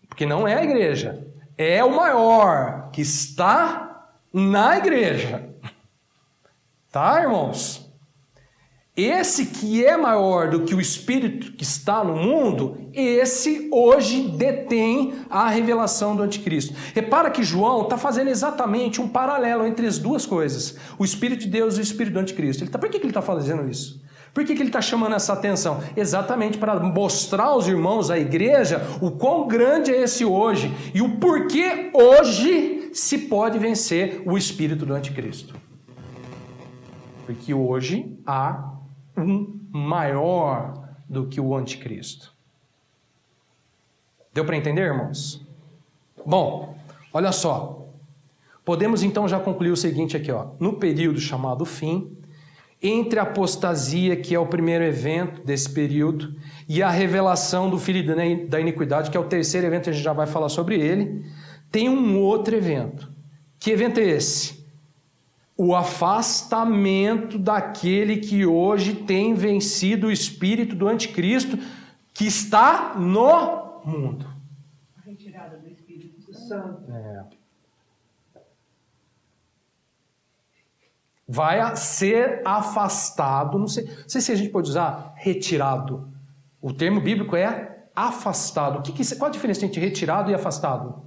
Porque não é a igreja. É o maior que está na igreja. Tá, irmãos? Esse que é maior do que o Espírito que está no mundo, esse hoje detém a revelação do anticristo. Repara que João está fazendo exatamente um paralelo entre as duas coisas. O Espírito de Deus e o Espírito do anticristo. Por que ele está fazendo isso? Por que ele está chamando essa atenção? Exatamente para mostrar aos irmãos, à igreja, o quão grande é esse hoje e o porquê hoje se pode vencer o espírito do anticristo. Porque hoje há um maior do que o anticristo. Deu para entender, irmãos? Bom, olha só. Podemos então já concluir o seguinte aqui, ó. No período chamado fim, entre a apostasia, que é o primeiro evento desse período, e a revelação do Filho da Iniquidade, que é o terceiro evento, a gente já vai falar sobre ele, tem um outro evento. Que evento é esse? o afastamento daquele que hoje tem vencido o espírito do anticristo que está no mundo. A retirada do Espírito Santo. Vai ser afastado, não sei se a gente pode usar retirado. O termo bíblico é afastado. Qual a diferença entre retirado e afastado?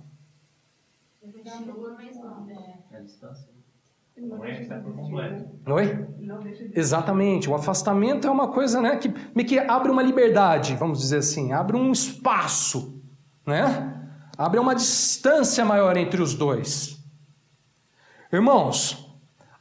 É distância. Não é que está por completo. Oi? Não deixa de... Exatamente. O afastamento é uma coisa, né, que meio que abre uma liberdade, vamos dizer assim, abre um espaço, né? Abre uma distância maior entre os dois. Irmãos,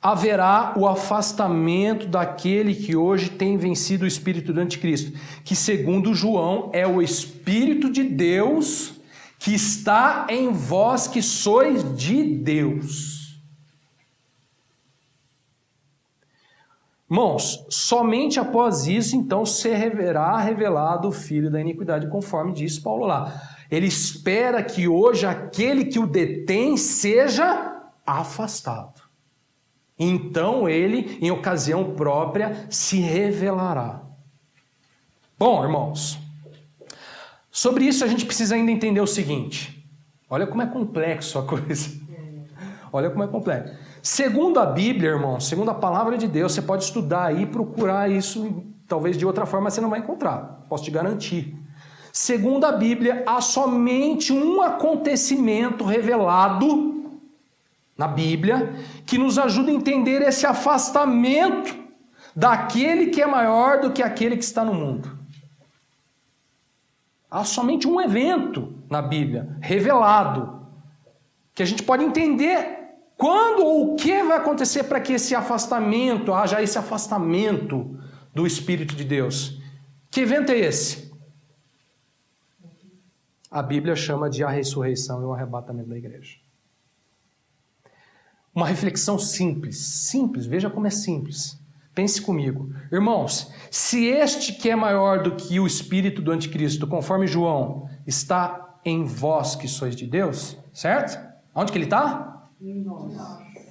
haverá o afastamento daquele que hoje tem vencido o espírito do anticristo, que segundo João é o Espírito de Deus que está em vós que sois de Deus. Irmãos, somente após isso, então, será revelado o filho da iniquidade, conforme diz Paulo lá. Ele espera que hoje aquele que o detém seja afastado. Então ele, em ocasião própria, se revelará. Bom, irmãos, sobre isso a gente precisa ainda entender o seguinte. Olha como é complexo a coisa. Olha como é complexo. Segundo a Bíblia, irmão, segundo a palavra de Deus, você pode estudar aí e procurar isso, talvez de outra forma você não vai encontrar, posso te garantir. Segundo a Bíblia, há somente um acontecimento revelado na Bíblia que nos ajuda a entender esse afastamento daquele que é maior do que aquele que está no mundo. Há somente um evento na Bíblia, revelado, que a gente pode entender quando ou o que vai acontecer para que esse afastamento, haja esse afastamento do Espírito de Deus. Que evento é esse? A Bíblia chama de a ressurreição e o arrebatamento da igreja. Uma reflexão simples, veja como é simples. Pense comigo. Irmãos, se este que é maior do que o espírito do anticristo, conforme João, está em vós que sois de Deus, certo? Onde que ele está?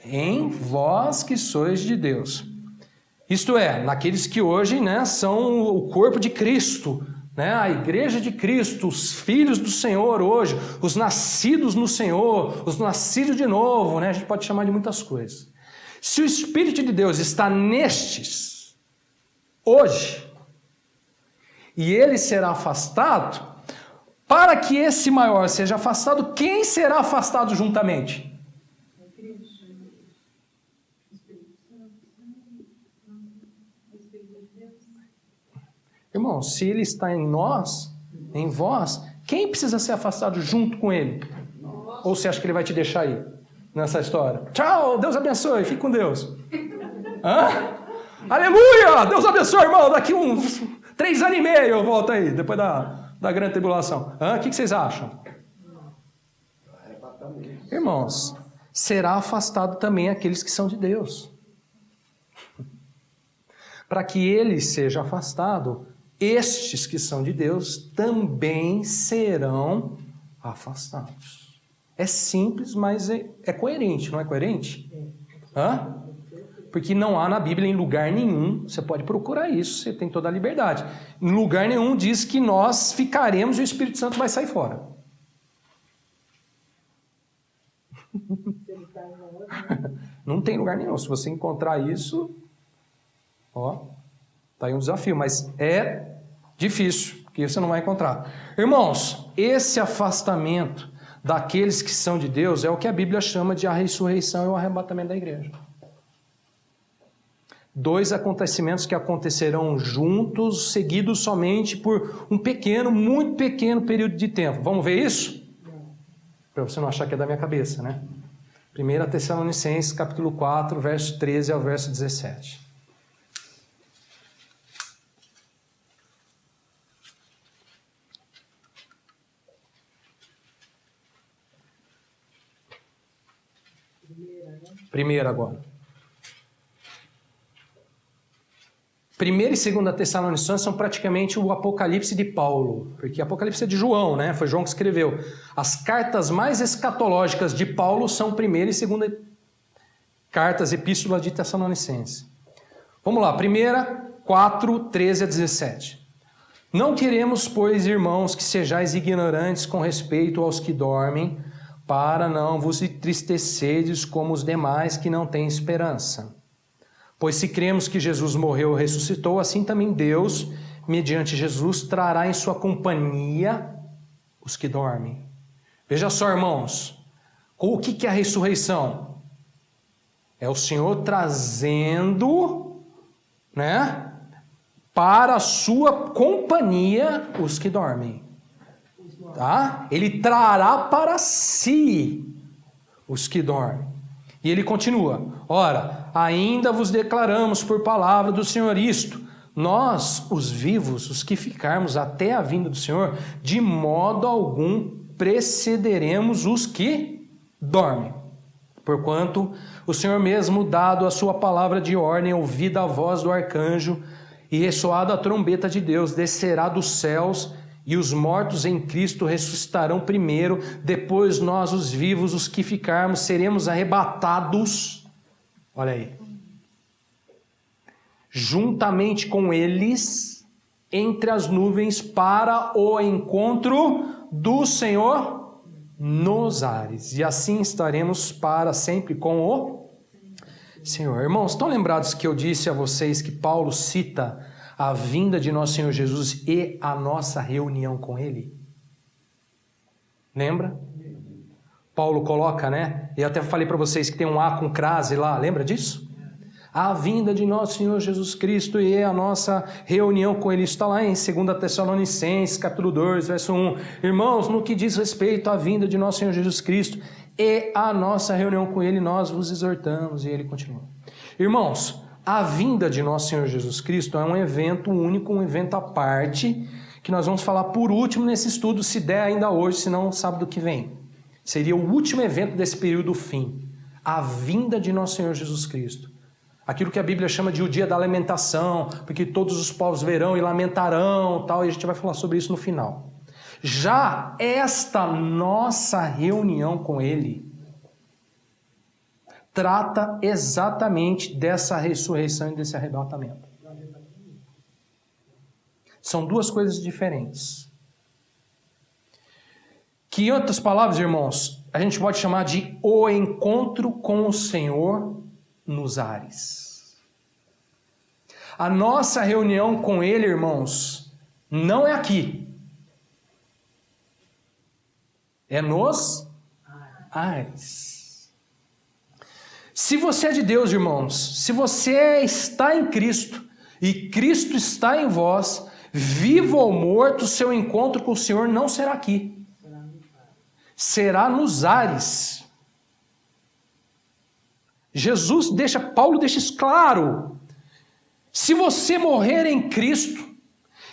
Em vós que sois de Deus. Isto é, naqueles que hoje, né, são o corpo de Cristo, né, a igreja de Cristo, os filhos do Senhor hoje, os nascidos no Senhor, os nascidos de novo, né, a gente pode chamar de muitas coisas. Se o Espírito de Deus está nestes, hoje, e ele será afastado, para que esse maior seja afastado, quem será afastado juntamente? Irmão, se ele está em nós, em vós, quem precisa ser afastado junto com ele? Ou você acha que ele vai te deixar aí, nessa história? Tchau, Deus abençoe, fique com Deus. Hã? Aleluia, Deus abençoe, irmão, daqui uns 3 anos e meio eu volto aí, depois da grande tribulação. O que vocês acham? Irmãos, será afastado também aqueles que são de Deus. Para que ele seja afastado, estes que são de Deus também serão afastados. É simples, mas é coerente, não é coerente? Porque não há na Bíblia em lugar nenhum, você pode procurar isso, você tem toda a liberdade. Em lugar nenhum diz que nós ficaremos e o Espírito Santo vai sair fora. Não tem lugar nenhum. Se você encontrar isso, tá aí um desafio, mas é difícil, porque você não vai encontrar. Irmãos, esse afastamento daqueles que são de Deus é o que a Bíblia chama de a ressurreição e o arrebatamento da igreja. 2 acontecimentos que acontecerão juntos, seguidos somente por um pequeno, muito pequeno período de tempo. Vamos ver isso? Para você não achar que é da minha cabeça, né? 1 Tessalonicenses, capítulo 4, verso 13 ao verso 17. Primeiro agora. 1 e 2 Tessalonicenses são praticamente o Apocalipse de Paulo, porque Apocalipse é de João, né? Foi João que escreveu. As cartas mais escatológicas de Paulo são 1 e 2 cartas, epístola de Tessalonicenses. Vamos lá, 1 4, 13 a 17. Não queremos, pois, irmãos, que sejais ignorantes com respeito aos que dormem, para não vos entristeceres como os demais que não têm esperança. Pois se cremos que Jesus morreu e ressuscitou, assim também Deus, mediante Jesus, trará em sua companhia os que dormem. Veja só, irmãos, o que é a ressurreição? É o Senhor trazendo, para a sua companhia os que dormem. Tá? Ele trará para si os que dormem. E ele continua: ora, ainda vos declaramos por palavra do Senhor isto, nós, os vivos, os que ficarmos até a vinda do Senhor, de modo algum precederemos os que dormem. Porquanto o Senhor mesmo, dado a sua palavra de ordem, ouvida a voz do arcanjo e ressoada a trombeta de Deus, descerá dos céus, e os mortos em Cristo ressuscitarão primeiro, depois nós, os vivos, os que ficarmos, seremos arrebatados, olha aí, juntamente com eles, entre as nuvens, para o encontro do Senhor nos ares. E assim estaremos para sempre com o Senhor. Irmãos, estão lembrados que eu disse a vocês que Paulo cita a vinda de nosso Senhor Jesus e a nossa reunião com Ele? Lembra? Paulo coloca, Eu até falei para vocês que tem um A com crase lá, lembra disso? A vinda de nosso Senhor Jesus Cristo e a nossa reunião com Ele. Isso está lá em 2 Tessalonicenses, capítulo 2, verso 1. Irmãos, no que diz respeito à vinda de nosso Senhor Jesus Cristo e a nossa reunião com Ele, nós vos exortamos. E ele continua. Irmãos, a vinda de nosso Senhor Jesus Cristo é um evento único, um evento à parte, que nós vamos falar por último nesse estudo, se der ainda hoje, se não sábado que vem. Seria o último evento desse período do fim. A vinda de nosso Senhor Jesus Cristo. Aquilo que a Bíblia chama de o dia da lamentação, porque todos os povos verão e lamentarão, tal, e a gente vai falar sobre isso no final. Já esta nossa reunião com Ele trata exatamente dessa ressurreição e desse arrebatamento. São duas coisas diferentes. Que, em outras palavras, irmãos, a gente pode chamar de o encontro com o Senhor nos ares. A nossa reunião com Ele, irmãos, não é aqui. É nos ares. Se você é de Deus, irmãos, se você está em Cristo e Cristo está em vós, vivo ou morto, seu encontro com o Senhor não será aqui. Será nos ares. Paulo deixa isso claro. Se você morrer em Cristo,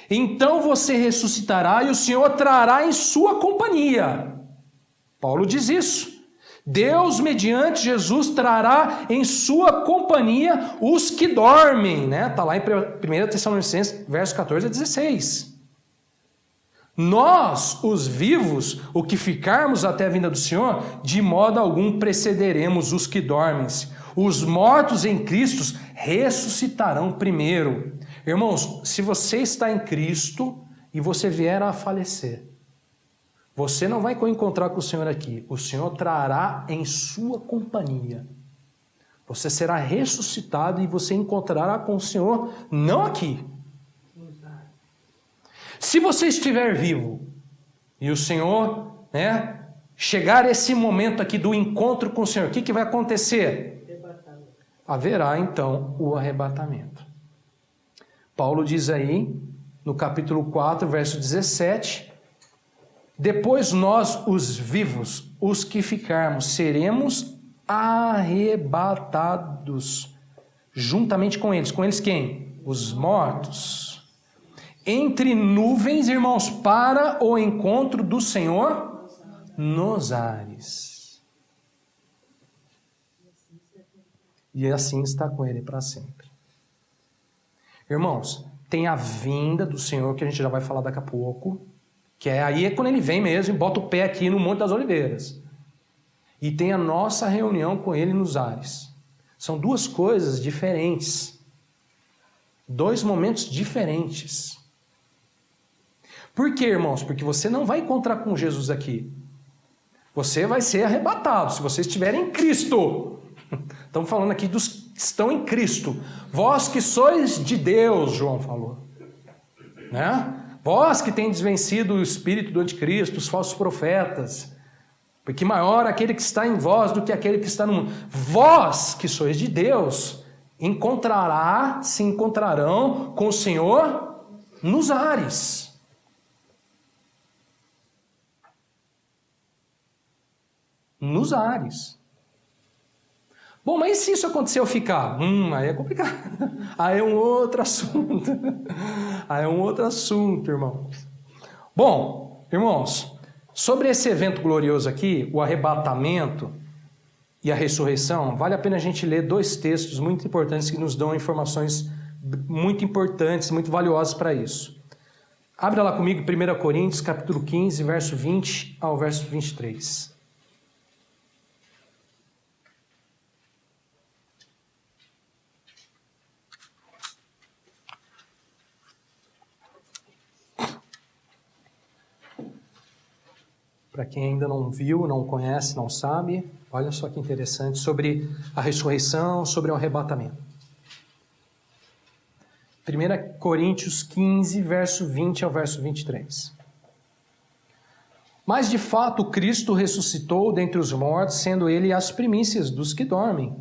então você ressuscitará e o Senhor trará em sua companhia. Paulo diz isso. Deus, mediante Jesus, trará em sua companhia os que dormem, Está lá em 1 Tessalonicenses, versos 14 a 16. Nós, os vivos, o que ficarmos até a vinda do Senhor, de modo algum precederemos os que dormem. Os mortos em Cristo ressuscitarão primeiro. Irmãos, se você está em Cristo e você vier a falecer, você não vai encontrar com o Senhor aqui. O Senhor trará em sua companhia. Você será ressuscitado e você encontrará com o Senhor não aqui. Se você estiver vivo e o Senhor, chegar esse momento aqui do encontro com o Senhor, o que vai acontecer? Haverá então o arrebatamento. Paulo diz aí, no capítulo 4, verso 17... Depois nós, os vivos, os que ficarmos, seremos arrebatados juntamente com eles. Com eles quem? Os mortos. Entre nuvens, irmãos, para o encontro do Senhor nos ares. E assim está com Ele para sempre. Irmãos, tem a vinda do Senhor, que a gente já vai falar daqui a pouco, que aí é quando Ele vem mesmo e bota o pé aqui no Monte das Oliveiras. E tem a nossa reunião com Ele nos ares. São duas coisas diferentes. Dois momentos diferentes. Por quê, irmãos? Porque você não vai encontrar com Jesus aqui. Você vai ser arrebatado, se você estiver em Cristo. Estamos falando aqui dos que estão em Cristo. Vós que sois de Deus, João falou. Né? Vós que tendes vencido o espírito do anticristo, os falsos profetas. Porque maior aquele que está em vós do que aquele que está no mundo. Vós que sois de Deus, se encontrarão com o Senhor nos ares. Nos ares. Bom, mas e se isso acontecer eu ficar? Aí é complicado. Aí é um outro assunto. Aí é um outro assunto, irmãos. Bom, irmãos, sobre esse evento glorioso aqui, o arrebatamento e a ressurreição, vale a pena a gente ler dois textos muito importantes que nos dão informações muito importantes, muito valiosas para isso. Abra lá comigo 1 Coríntios, capítulo 15, verso 20 ao verso 23. Para quem ainda não viu, não conhece, não sabe, olha só que interessante sobre a ressurreição, sobre o arrebatamento. 1 Coríntios 15, verso 20 ao verso 23. Mas de fato Cristo ressuscitou dentre os mortos, sendo ele as primícias dos que dormem.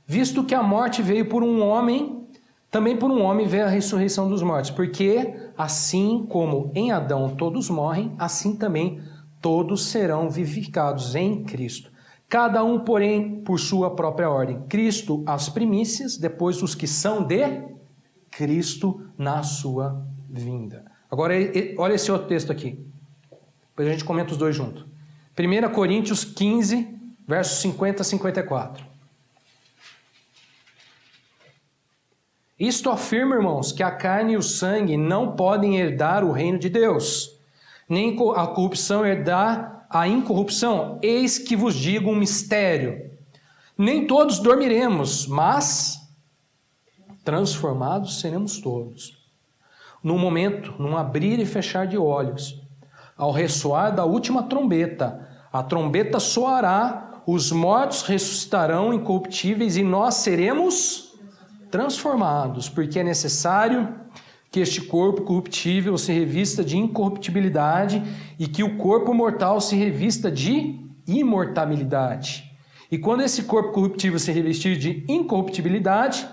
Visto que a morte veio por um homem, também por um homem veio a ressurreição dos mortos. Porque assim como em Adão todos morrem, assim também todos serão vivificados em Cristo. Cada um, porém, por sua própria ordem. Cristo as primícias, depois os que são de Cristo na sua vinda. Agora, olha esse outro texto aqui. Depois a gente comenta os dois juntos. 1 Coríntios 15, versos 50 a 54. Isto afirma, irmãos, que a carne e o sangue não podem herdar o reino de Deus, nem a corrupção herdar a incorrupção. Eis que vos digo um mistério. Nem todos dormiremos, mas transformados seremos todos. Num momento, num abrir e fechar de olhos, ao ressoar da última trombeta, a trombeta soará, os mortos ressuscitarão incorruptíveis e nós seremos transformados, porque é necessário que este corpo corruptível se revista de incorruptibilidade e que o corpo mortal se revista de imortalidade. E quando esse corpo corruptível se revestir de incorruptibilidade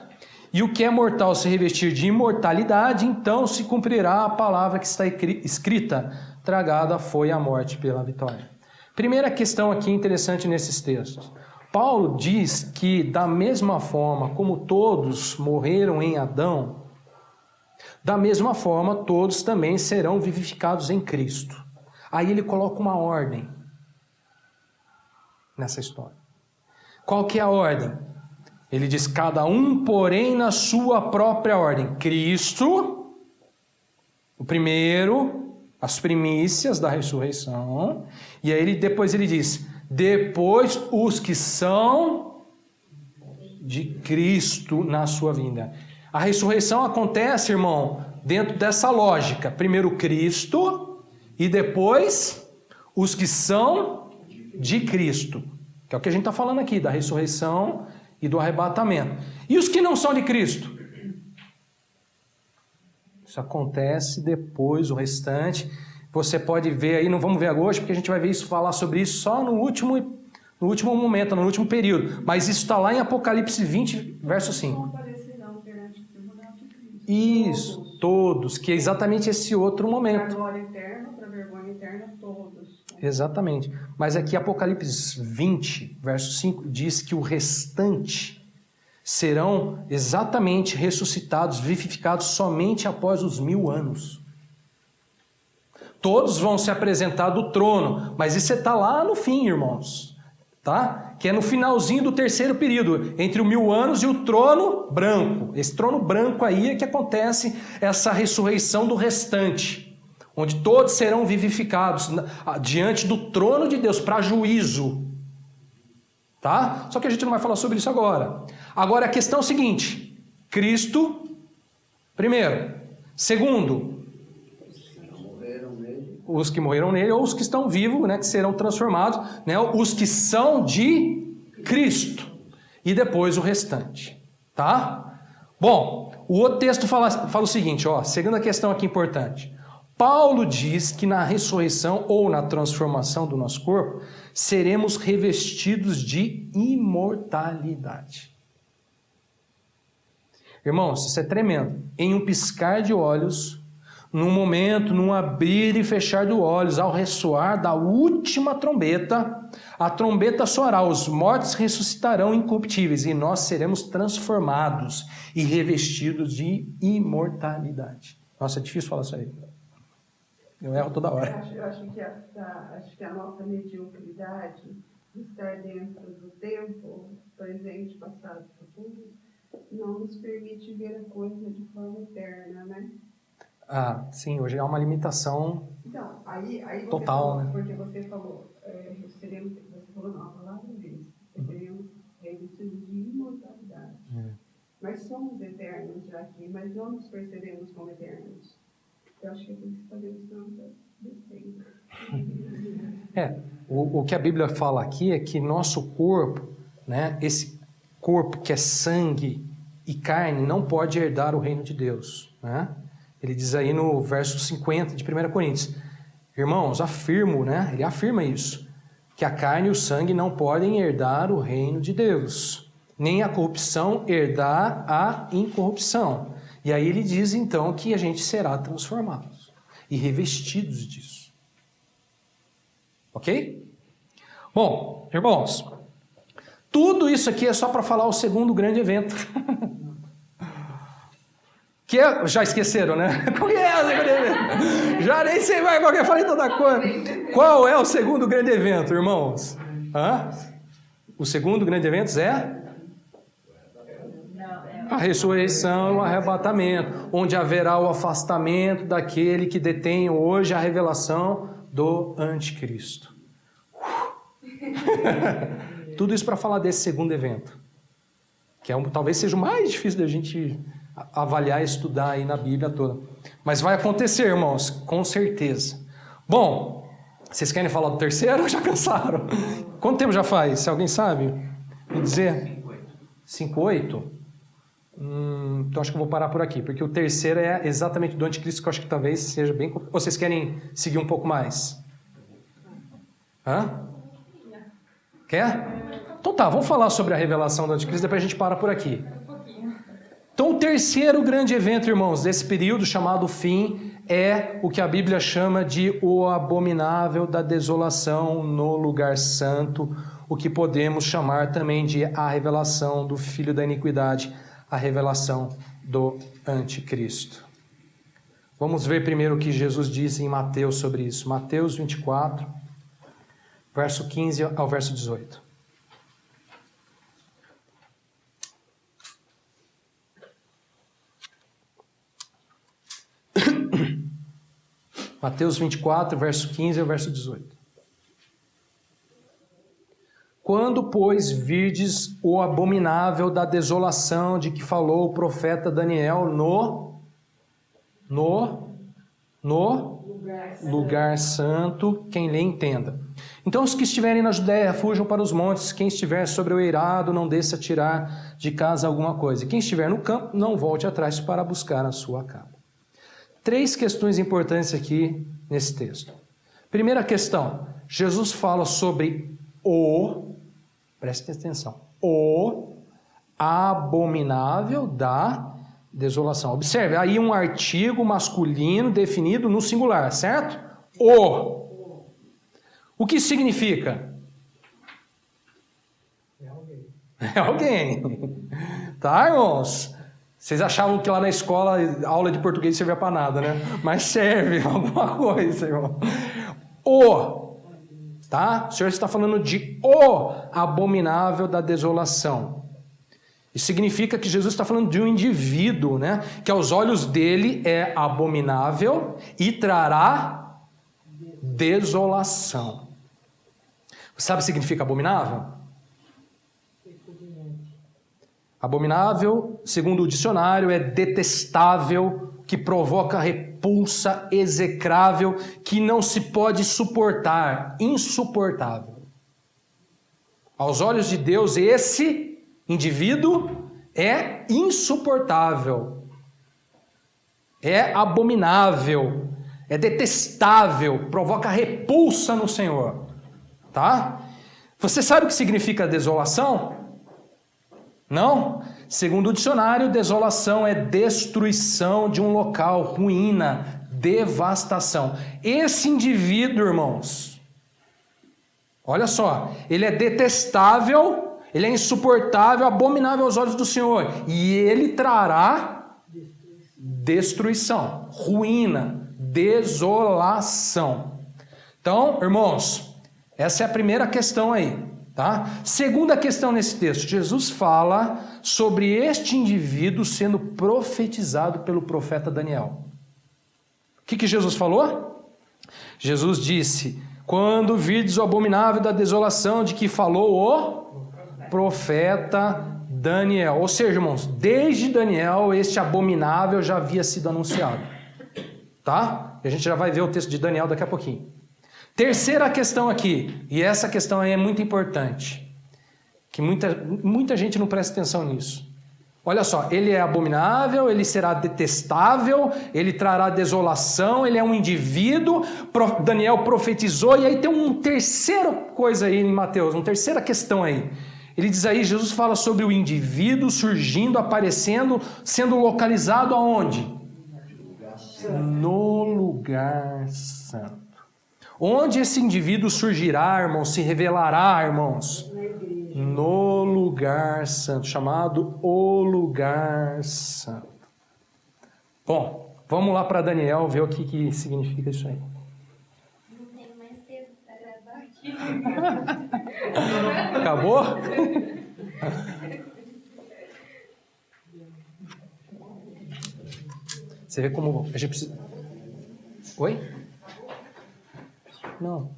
e o que é mortal se revestir de imortalidade, então se cumprirá a palavra que está escrita: tragada foi a morte pela vitória. Primeira questão aqui interessante nesses textos. Paulo diz que da mesma forma como todos morreram em Adão, da mesma forma, todos também serão vivificados em Cristo. Aí ele coloca uma ordem nessa história. Qual que é a ordem? Ele diz, cada um, porém, na sua própria ordem. Cristo, o primeiro, as primícias da ressurreição. E aí depois ele diz, depois os que são de Cristo na sua vinda. A ressurreição acontece, irmão, dentro dessa lógica. Primeiro Cristo e depois os que são de Cristo. Que é o que a gente está falando aqui, da ressurreição e do arrebatamento. E os que não são de Cristo? Isso acontece depois, o restante. Você pode ver aí, não vamos ver agora hoje, porque a gente vai ver isso, falar sobre isso só no último momento, no último período. Mas isso está lá em Apocalipse 20, verso 5. Isso, todos, que é exatamente esse outro momento. Para a glória eterna, para a vergonha eterna, todos. Exatamente. Mas aqui Apocalipse 20, verso 5, diz que o restante serão exatamente ressuscitados, vivificados somente após os 1000 anos. Todos vão se apresentar do trono, mas isso está lá no fim, irmãos. Tá? Que é no finalzinho do terceiro período, entre o 1000 anos e o trono branco. Esse trono branco aí é que acontece essa ressurreição do restante, onde todos serão vivificados diante do trono de Deus para juízo. Tá? Só que a gente não vai falar sobre isso agora. Agora a questão é a seguinte: Cristo, primeiro. Segundo, os que morreram nele, ou os que estão vivos, né, que serão transformados, né, os que são de Cristo. E depois o restante. Tá? Bom, o outro texto fala o seguinte, ó, segunda questão aqui importante. Paulo diz que na ressurreição ou na transformação do nosso corpo, seremos revestidos de imortalidade. Irmãos, isso é tremendo. Em um piscar de olhos, num momento, num abrir e fechar de olhos, ao ressoar da última trombeta, a trombeta soará, os mortos ressuscitarão incorruptíveis e nós seremos transformados e revestidos de imortalidade. Nossa, é difícil falar isso aí. Eu erro toda hora. Eu acho que a nossa mediocridade de estar dentro do tempo, presente, passado, futuro, não nos permite ver a coisa de forma eterna, né? Ah, sim, hoje há uma limitação então, aí total, falou, né? Porque você falou, você falou não, a palavra diz, seremos revestidos de imortalidade. Mas somos eternos já aqui, mas não nos percebemos como eternos. Eu acho que é por isso que fazemos tanta besteira. O que a Bíblia fala aqui é que nosso corpo, né, esse corpo que é sangue e carne, não pode herdar o reino de Deus, né? Ele diz aí no verso 50 de 1 Coríntios, irmãos, afirmo, né? Ele afirma isso, que a carne e o sangue não podem herdar o reino de Deus, nem a corrupção herdar a incorrupção. E aí ele diz então que a gente será transformados e revestidos disso. Ok? Bom, irmãos, tudo isso aqui é só para falar o segundo grande evento. Que é, já esqueceram, né? Qual é o segundo evento? Já nem sei mais qual que é, falei toda coisa. Qual é o segundo grande evento, irmãos? O segundo grande evento é a ressurreição e o arrebatamento, onde haverá o afastamento daquele que detém hoje a revelação do anticristo. Tudo isso para falar desse segundo evento, que talvez seja o mais difícil da gente avaliar e estudar aí na Bíblia toda. Mas vai acontecer, irmãos, com certeza. Bom, vocês querem falar do terceiro ou já cansaram? Quanto tempo já faz? Se alguém sabe me dizer? 5:08? Então acho que eu vou parar por aqui, porque o terceiro é exatamente do anticristo, que eu acho que talvez seja bem... Ou vocês querem seguir um pouco mais? Quer? Então tá, vamos falar sobre a revelação do anticristo, depois a gente para por aqui. Então o terceiro grande evento, irmãos, desse período chamado fim, é o que a Bíblia chama de o abominável da desolação no lugar santo, o que podemos chamar também de a revelação do filho da iniquidade, a revelação do anticristo. Vamos ver primeiro o que Jesus diz em Mateus sobre isso. Mateus 24, verso 15 ao verso 18. Mateus 24, verso 15 ao verso 18. Quando, pois, virdes o abominável da desolação de que falou o profeta Daniel no lugar santo, quem lê entenda. Então os que estiverem na Judéia fujam para os montes, quem estiver sobre o eirado não desça tirar de casa alguma coisa. Quem estiver no campo não volte atrás para buscar a sua capa. 3 questões importantes aqui nesse texto. Primeira questão, Jesus fala sobre preste atenção, o abominável da desolação. Observe, aí um artigo masculino definido no singular, certo? O que significa? É alguém. Tá, irmãos? Vocês achavam que lá na escola a aula de português servia para nada, né? Mas serve alguma coisa, irmão. Tá? O Senhor está falando de o abominável da desolação. Isso significa que Jesus está falando de um indivíduo, né? Que aos olhos dele é abominável e trará desolação. Sabe o que significa abominável? Abominável, segundo o dicionário, é detestável, que provoca repulsa, execrável, que não se pode suportar, insuportável. Aos olhos de Deus, esse indivíduo é insuportável, é abominável, é detestável, provoca repulsa no Senhor, tá? Você sabe o que significa desolação? Não? Segundo o dicionário, desolação é destruição de um local, ruína, devastação. Esse indivíduo, irmãos, olha só, ele é detestável, ele é insuportável, abominável aos olhos do Senhor. E ele trará destruição, ruína, desolação. Então, irmãos, essa é a primeira questão aí. Tá? Segunda questão nesse texto, Jesus fala sobre este indivíduo sendo profetizado pelo profeta Daniel. O que Jesus falou? Jesus disse: quando virdes o abominável da desolação de que falou o profeta Daniel. Ou seja, irmãos, desde Daniel este abominável já havia sido anunciado. Tá? E a gente já vai ver o texto de Daniel daqui a pouquinho. Terceira questão aqui, e essa questão aí é muito importante, que muita gente não presta atenção nisso. Olha só, ele é abominável, ele será detestável, ele trará desolação, ele é um indivíduo, Daniel profetizou, e aí tem uma terceira coisa aí em Mateus, uma terceira questão aí. Ele diz aí, Jesus fala sobre o indivíduo surgindo, aparecendo, sendo localizado aonde? No lugar santo. Onde esse indivíduo surgirá, irmãos, se revelará, irmãos? No lugar santo, chamado o lugar santo. Bom, vamos lá para Daniel ver o que significa isso aí. Não tenho mais tempo para gravar aqui. Acabou? Você vê como a gente precisa... Oi? Não.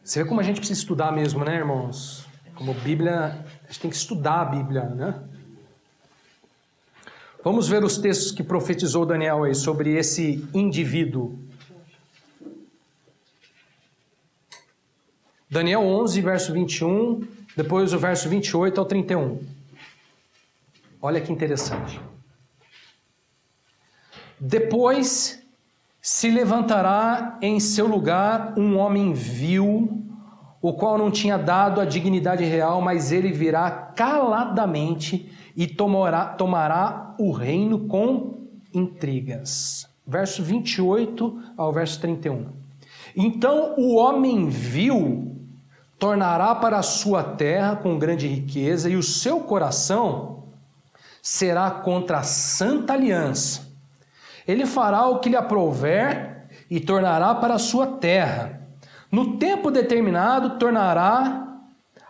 Você vê como a gente precisa estudar mesmo, né, irmãos? Como Bíblia, a gente tem que estudar a Bíblia, né? Vamos ver os textos que profetizou Daniel aí sobre esse indivíduo. Daniel 11, verso 21, depois o verso 28 ao 31. Olha que interessante. Depois se levantará em seu lugar um homem vil, o qual não tinha dado a dignidade real, mas ele virá caladamente e tomará o reino com intrigas. Verso 28 ao verso 31. Então o homem vil tornará para a sua terra com grande riqueza, e o seu coração será contra a santa aliança. Ele fará o que lhe aprouver e tornará para a sua terra. No tempo determinado, tornará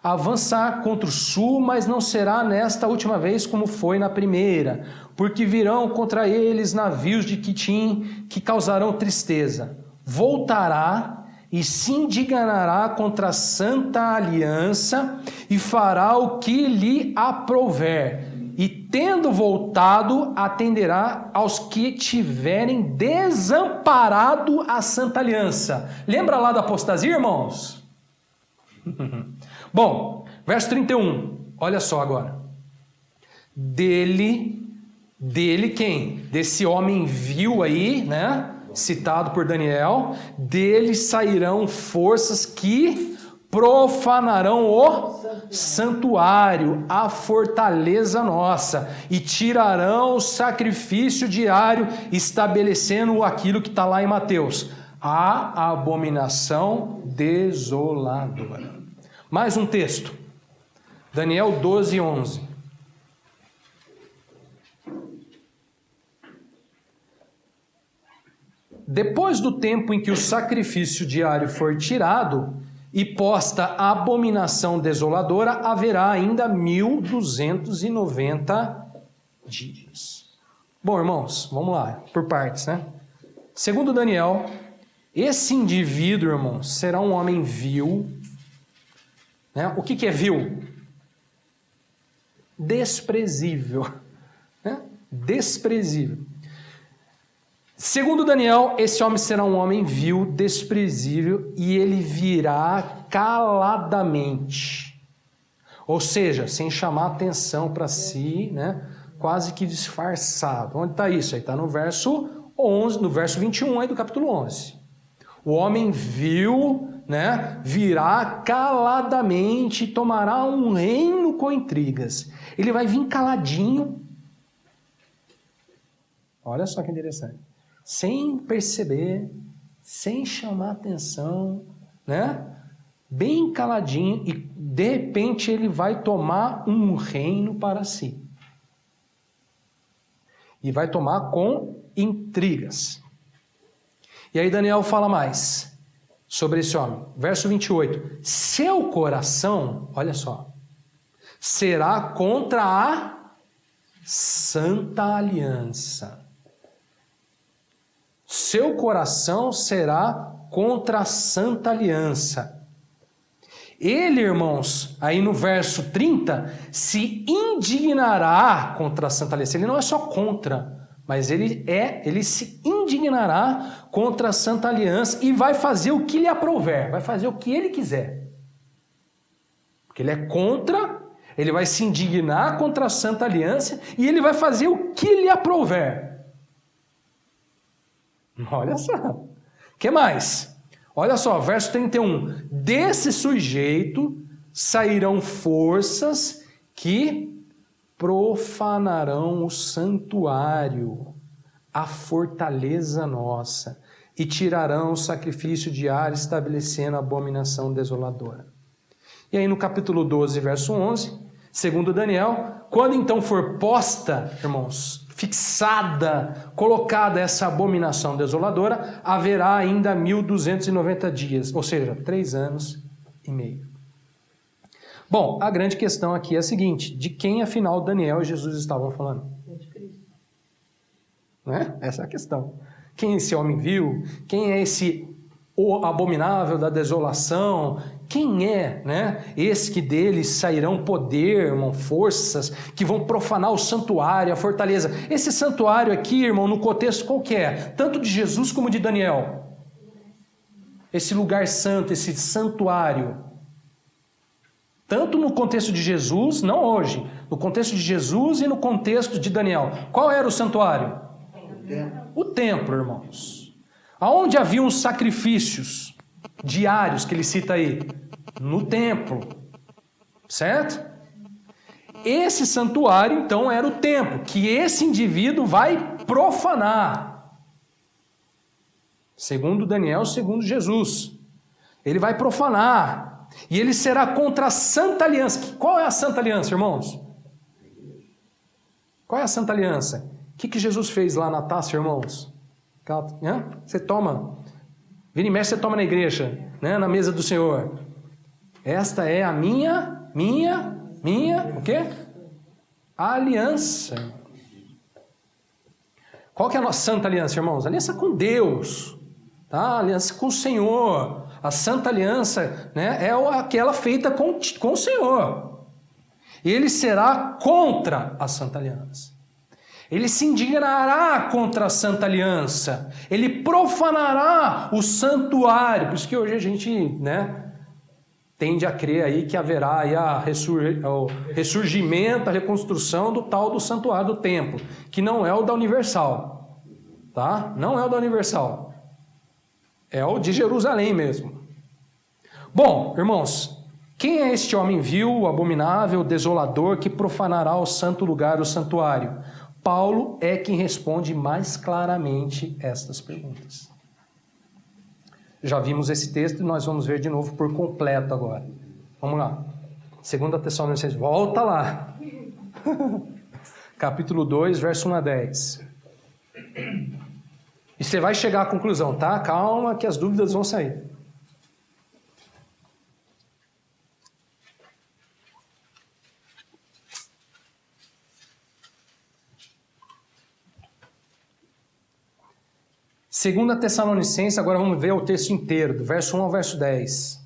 a avançar contra o sul, mas não será nesta última vez como foi na primeira, porque virão contra eles navios de Quitim que causarão tristeza. Voltará e se indignará contra a santa aliança e fará o que lhe aprouver. E tendo voltado, atenderá aos que tiverem desamparado a santa aliança. Lembra lá da apostasia, irmãos? Bom, verso 31, olha só agora. Dele quem? Desse homem vil aí, né? Citado por Daniel. Dele sairão forças que profanarão o santuário, a fortaleza nossa, e tirarão o sacrifício diário, estabelecendo aquilo que está lá em Mateus, a abominação desoladora. Mais um texto, Daniel 12, 11. Depois do tempo em que o sacrifício diário for tirado e posta a abominação desoladora, haverá ainda 1290 dias. Bom, irmãos, vamos lá, por partes, né? Segundo Daniel, esse indivíduo, irmãos, será um homem vil. Né? O que é vil? desprezível. Né? Desprezível. Segundo Daniel, esse homem será um homem vil, desprezível, e ele virá caladamente. Ou seja, sem chamar atenção para si, né? Quase que disfarçado. Onde está isso? Aí está no verso 11, no verso 21 aí do capítulo 11. O homem vil, né? Virá caladamente e tomará um reino com intrigas. Ele vai vir caladinho. Olha só que interessante. Sem perceber, sem chamar atenção, né? Bem caladinho, e de repente ele vai tomar um reino para si. E vai tomar com intrigas. E aí Daniel fala mais sobre esse homem. Verso 28. Seu coração, olha só, será contra a Santa Aliança. Seu coração será contra a Santa Aliança. Ele, irmãos, aí no verso 30, se indignará contra a Santa Aliança. Ele não é só contra, mas ele se indignará contra a Santa Aliança e vai fazer o que lhe aprouver, vai fazer o que ele quiser. Porque ele é contra, ele vai se indignar contra a Santa Aliança e ele vai fazer o que lhe aprouver. Olha só. O que mais? Olha só, verso 31. Desse sujeito sairão forças que profanarão o santuário, a fortaleza nossa, e tirarão o sacrifício diário, estabelecendo a abominação desoladora. E aí no capítulo 12, verso 11, segundo Daniel, quando então for posta, irmãos, fixada, colocada essa abominação desoladora, haverá ainda 1290 dias, ou seja, 3 anos e meio. Bom, a grande questão aqui é a seguinte, de quem afinal Daniel e Jesus estavam falando? Né? Essa é a questão. Quem esse homem viu? Quem é esse o abominável da desolação? Quem é, né? Esse que deles sairão poder, irmão, forças que vão profanar o santuário, a fortaleza. Esse santuário aqui, irmão, no contexto qual que é? Tanto de Jesus como de Daniel. Esse lugar santo, esse santuário. Tanto no contexto de Jesus, não hoje, no contexto de Jesus e no contexto de Daniel. Qual era o santuário? O templo, irmãos. Aonde haviam os sacrifícios diários que ele cita aí? No templo. Certo? Esse santuário, então, era o templo, que esse indivíduo vai profanar. Segundo Daniel, segundo Jesus. Ele vai profanar. E ele será contra a Santa Aliança. Qual é a Santa Aliança, irmãos? Qual é a Santa Aliança? O que Jesus fez lá na taça, irmãos? Você toma. Vira e mexe, você toma na igreja, né? Na mesa do Senhor. Esta é a minha, o quê? A aliança. Qual que é a nossa Santa Aliança, irmãos? A aliança com Deus. Tá? A aliança com o Senhor. A Santa Aliança, né, é aquela feita com o Senhor. E ele será contra a Santa Aliança. Ele se indignará contra a Santa Aliança. Ele profanará o santuário. Por isso que hoje a gente, né, tende a crer aí que haverá aí o ressurgimento, a reconstrução do tal do santuário do templo, que não é o da Universal. Tá? Não é o da Universal. É o de Jerusalém mesmo. Bom, irmãos, quem é este homem vil, abominável, desolador, que profanará o santo lugar, o santuário? Paulo é quem responde mais claramente estas perguntas. Já vimos esse texto e nós vamos ver de novo por completo agora. Vamos lá. 2 Tessalonicenses, volta lá. Capítulo 2, verso 1 a 10. E você vai chegar à conclusão, tá? Calma que as dúvidas vão sair. Segunda Tessalonicenses, agora vamos ver o texto inteiro, do verso 1 ao verso 10.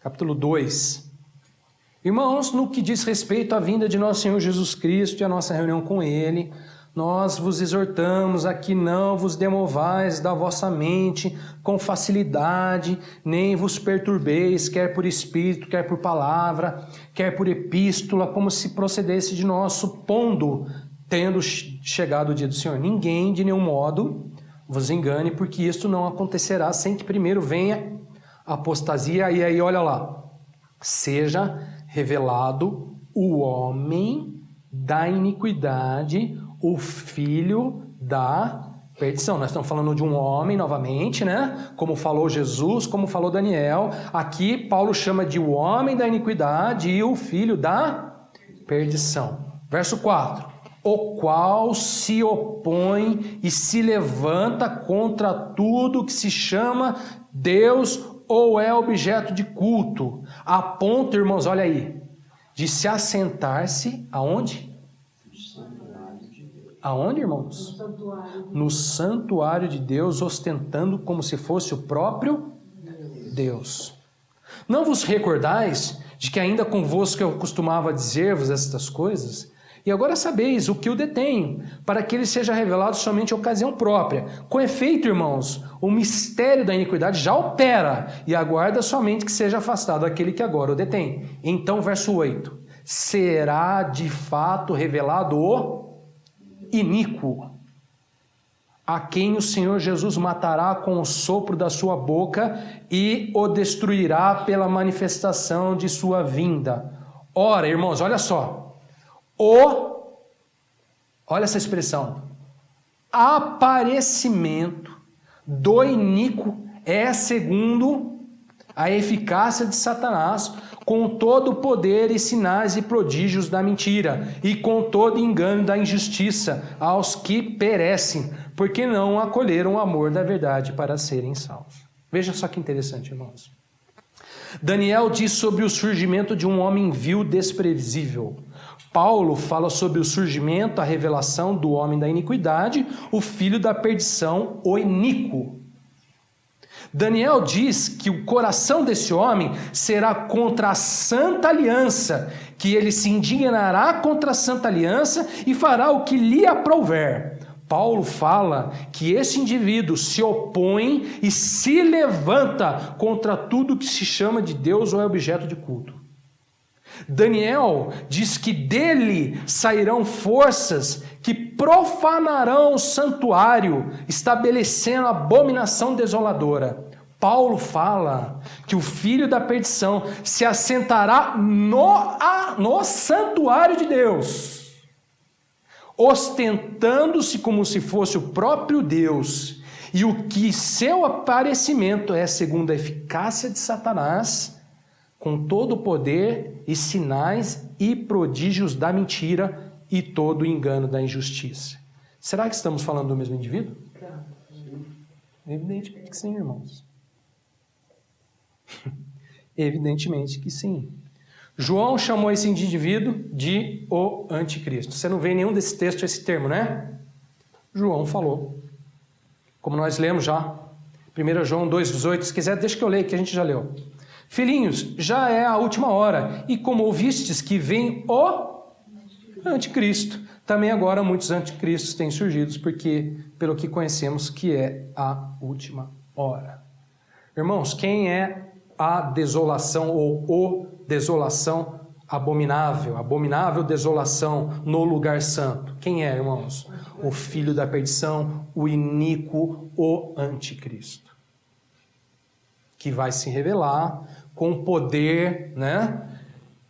Capítulo 2. Irmãos, no que diz respeito à vinda de nosso Senhor Jesus Cristo e a nossa reunião com Ele, nós vos exortamos a que não vos demovais da vossa mente com facilidade, nem vos perturbeis, quer por espírito, quer por palavra, quer por epístola, como se procedesse de nós, supondo, tendo chegado o dia do Senhor. Ninguém, de nenhum modo, vos engane, porque isto não acontecerá sem que primeiro venha a apostasia. E aí, olha lá, seja revelado o homem da iniquidade, o filho da perdição. Nós estamos falando de um homem novamente, né? Como falou Jesus, como falou Daniel. Aqui Paulo chama de o homem da iniquidade e o filho da perdição. Verso 4. O qual se opõe e se levanta contra tudo que se chama Deus ou é objeto de culto, a ponto, irmãos, olha aí, de se assentar-se aonde? Aonde, irmãos? No santuário de Deus, ostentando como se fosse o próprio Deus. Não vos recordais de que ainda convosco eu costumava dizer-vos estas coisas? E agora sabeis o que o detém, para que ele seja revelado somente em ocasião própria. Com efeito, irmãos, o mistério da iniquidade já opera e aguarda somente que seja afastado aquele que agora o detém. Então, verso 8. Será de fato revelado o iníquo, a quem o Senhor Jesus matará com o sopro da sua boca e o destruirá pela manifestação de sua vinda. Ora, irmãos, olha só. Olha essa expressão, aparecimento do iníquo é segundo a eficácia de Satanás, com todo o poder e sinais e prodígios da mentira, e com todo engano da injustiça aos que perecem, porque não acolheram o amor da verdade para serem salvos. Veja só que interessante, irmãos. Daniel diz sobre o surgimento de um homem vil desprevisível. Paulo fala sobre o surgimento, a revelação do homem da iniquidade, o filho da perdição, o iníquo. Daniel diz que o coração desse homem será contra a santa aliança, que ele se indignará contra a santa aliança e fará o que lhe aprouver. Paulo fala que esse indivíduo se opõe e se levanta contra tudo que se chama de Deus ou é objeto de culto. Daniel diz que dele sairão forças que profanarão o santuário, estabelecendo abominação desoladora. Paulo fala que o filho da perdição se assentará no santuário de Deus, ostentando-se como se fosse o próprio Deus, e o que seu aparecimento é segundo a eficácia de Satanás, com todo o poder e sinais e prodígios da mentira e todo o engano da injustiça. Será que estamos falando do mesmo indivíduo? Evidentemente que sim, irmãos. Evidentemente que sim. João chamou esse indivíduo de o anticristo. Você não vê em nenhum desses textos esse termo, né? João falou. Como nós lemos já. 1 João 2,18. Se quiser, deixa que eu leia, que a gente já leu. Filhinhos, já é a última hora, e como ouvistes que vem o anticristo, também agora muitos anticristos têm surgido, porque pelo que conhecemos que é a última hora. Irmãos, quem é a desolação ou o desolação abominável? Abominável desolação no lugar santo. Quem é, irmãos? O filho da perdição, o iníquo, o anticristo, que vai se revelar com poder, né?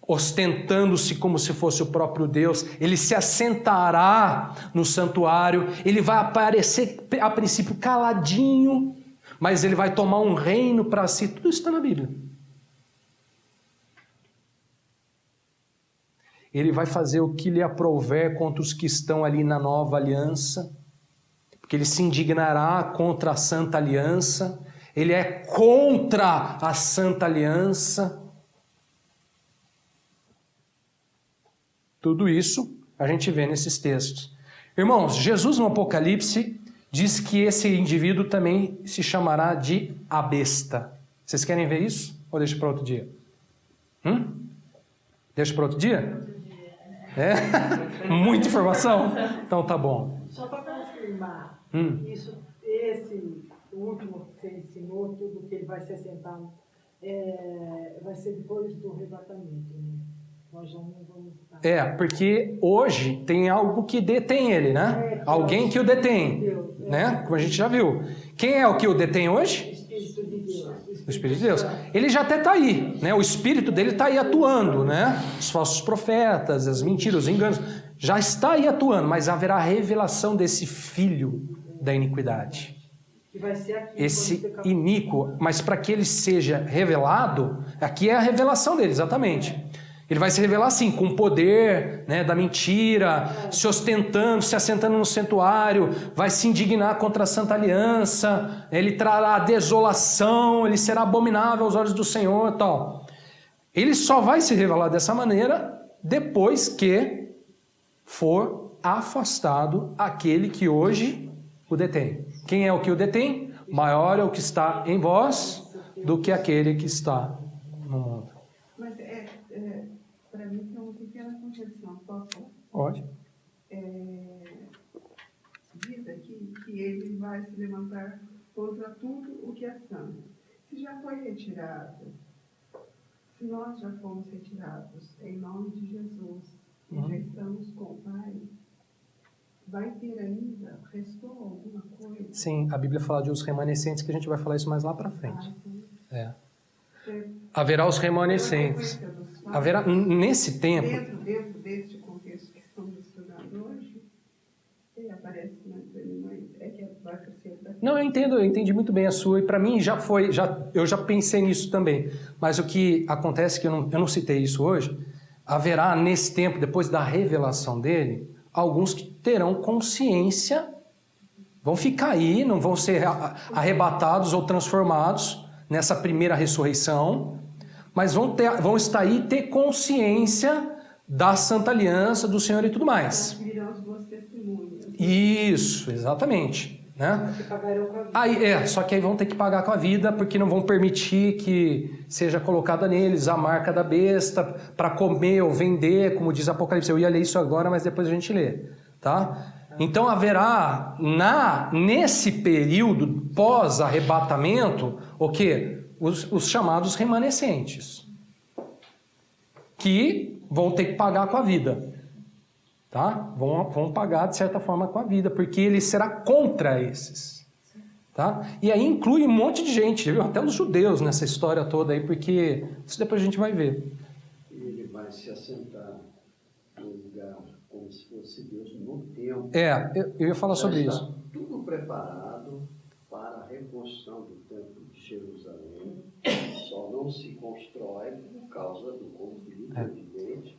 Ostentando-se como se fosse o próprio Deus. Ele se assentará no santuário, ele vai aparecer a princípio caladinho, mas ele vai tomar um reino para si. Tudo isso está na Bíblia. Ele vai fazer o que lhe aprouver contra os que estão ali na nova aliança, porque ele se indignará contra a santa aliança. Ele é contra a santa aliança. Tudo isso a gente vê nesses textos. Irmãos, Jesus no Apocalipse diz que esse indivíduo também se chamará de a besta. Vocês querem ver isso? Ou deixa para outro dia? Deixa para outro dia? É? Muita informação? Então tá bom. Só para confirmar, esse último que você ensinou, tudo que ele vai se assentar, vai ser depois do arrebatamento, né? Nós já não vamos estar. Porque hoje tem algo que detém ele, né? Alguém que o detém, né? Como a gente já viu. Quem é o que o detém hoje? Espírito de Deus. O Espírito de Deus. Ele já até está aí, né? O Espírito dele está aí atuando, né? Os falsos profetas, as mentiras, os enganos, já está aí atuando, mas haverá revelação desse filho da iniquidade. Que vai ser aqui, esse iníquo, mas para que ele seja revelado, aqui é a revelação dele, exatamente. Ele vai se revelar assim, com o poder, né, da mentira, se ostentando, se assentando no santuário, vai se indignar contra a Santa Aliança, ele trará desolação, ele será abominável aos olhos do Senhor e tal. Ele só vai se revelar dessa maneira depois que for afastado aquele que hoje o detém. Quem é o que o detém? Maior é o que está em vós do que aquele que está no mundo. Mas para mim tem uma pequena contradição. Posso? Pode. Diz aqui que ele vai se levantar contra tudo o que é santo. Se já foi retirado, se nós já fomos retirados em nome de Jesus, e já estamos com o Pai, vai ter ainda, restou alguma coisa? Sim, a Bíblia fala de os remanescentes, que a gente vai falar isso mais lá para frente. Haverá os remanescentes. Haverá, nesse tempo... Dentro deste contexto que estamos estudando hoje, ele aparece mais é que vai ser daqui. Não, eu entendi muito bem a sua, e para mim já foi, eu já pensei nisso também. Mas o que acontece, que eu não citei isso hoje, haverá nesse tempo, depois da revelação dele, alguns que terão consciência, vão ficar aí, não vão ser arrebatados ou transformados nessa primeira ressurreição, mas vão estar aí e ter consciência da Santa Aliança, do Senhor e tudo mais. Virão as boas testemunhas. Isso, exatamente. Né? Aí, só que aí vão ter que pagar com a vida, porque não vão permitir que seja colocada neles a marca da besta para comer ou vender, como diz Apocalipse. Eu ia ler isso agora, mas depois a gente lê. Tá? Então haverá, nesse período pós-arrebatamento, o quê? Os chamados remanescentes, que vão ter que pagar com a vida. Tá? Vão pagar de certa forma com a vida, porque ele será contra esses. Tá? E aí inclui um monte de gente, viu? Até os judeus nessa história toda aí, porque isso depois a gente vai ver. Ele vai se assentar no lugar como se fosse Deus no templo. Eu ia falar sobre isso. Está tudo preparado para a reconstrução do templo de Jerusalém. Só não se constrói por causa do conflito evidente.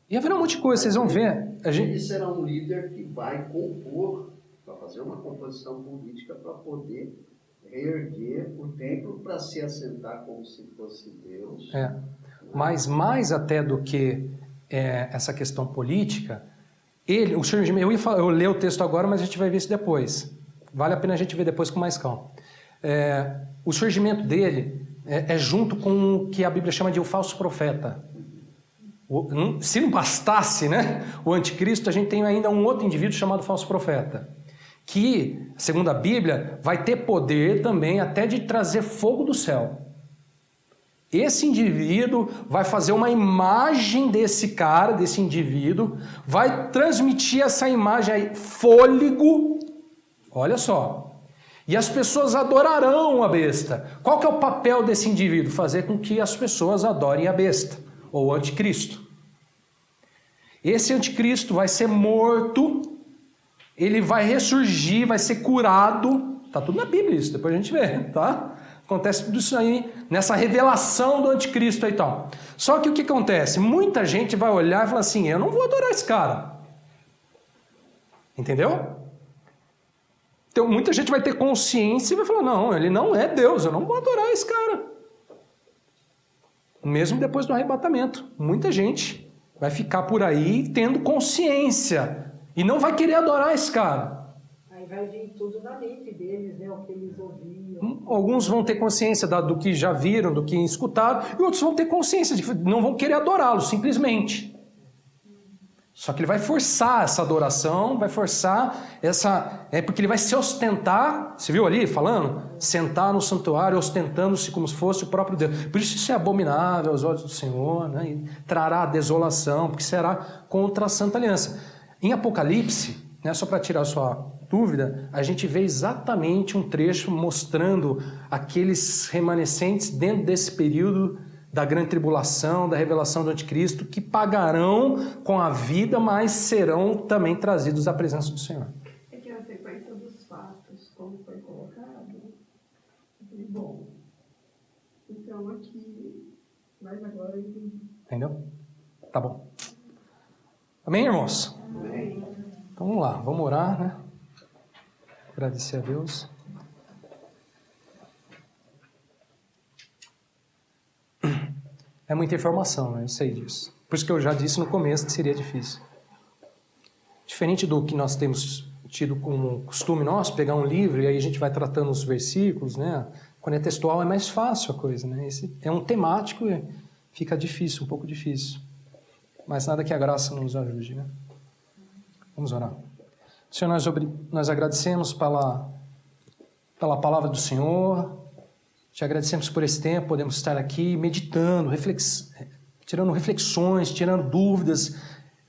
E haverá um monte de coisa, vocês vão ver. Ele será um líder que vai compor, para fazer uma composição política para poder reerguer o templo para se assentar como se fosse Deus. Mas mais até do que essa questão política, o surgimento, eu ler o texto agora, mas a gente vai ver isso depois. Vale a pena a gente ver depois com mais calma. O surgimento dele é junto com o que a Bíblia chama de o falso profeta. Se não bastasse, né, o anticristo, a gente tem ainda um outro indivíduo chamado falso profeta, que, segundo a Bíblia, vai ter poder também até de trazer fogo do céu. Esse indivíduo vai fazer uma imagem desse cara, desse indivíduo, vai transmitir essa imagem aí, fôlego, olha só, e as pessoas adorarão a besta. Qual que é o papel desse indivíduo? Fazer com que as pessoas adorem a besta, ou o anticristo. Esse anticristo vai ser morto, ele vai ressurgir, vai ser curado, está tudo na Bíblia isso, depois a gente vê, tá? Acontece tudo isso aí, nessa revelação do anticristo aí e tal. Só que o que acontece? Muita gente vai olhar e falar assim, eu não vou adorar esse cara. Entendeu? Então muita gente vai ter consciência e vai falar, não, ele não é Deus, eu não vou adorar esse cara. Mesmo depois do arrebatamento, muita gente vai ficar por aí tendo consciência e não vai querer adorar esse cara. Aí vai vir tudo na mente deles, né? O que eles ouviam. Alguns vão ter consciência do que já viram, do que escutaram, e outros vão ter consciência de que não vão querer adorá-lo, simplesmente. Só que ele vai forçar essa adoração, vai forçar essa... porque ele vai se ostentar, você viu ali falando? Sentar no santuário, ostentando-se como se fosse o próprio Deus. Por isso é abominável aos olhos do Senhor, né? E trará desolação, porque será contra a Santa Aliança. Em Apocalipse, né, só para tirar a sua dúvida, a gente vê exatamente um trecho mostrando aqueles remanescentes dentro desse período da grande tribulação, da revelação do anticristo, que pagarão com a vida, mas serão também trazidos à presença do Senhor. É que a sequência dos fatos, como foi colocado, é bom. Então aqui, mas agora eu entendi. Entendeu? Tá bom. Amém, irmãos? Amém. Então vamos lá, vamos orar, né? Agradecer a Deus. É muita informação, né? Eu sei disso. Por isso que eu já disse no começo que seria difícil. Diferente do que nós temos tido como costume nosso, pegar um livro e aí a gente vai tratando os versículos, né? Quando é textual é mais fácil a coisa, né? Esse é um temático e fica difícil, um pouco difícil. Mas nada que a graça nos ajude, né? Vamos orar. Senhor, nós agradecemos pela palavra do Senhor. Te agradecemos por esse tempo, podemos estar aqui meditando, tirando reflexões, tirando dúvidas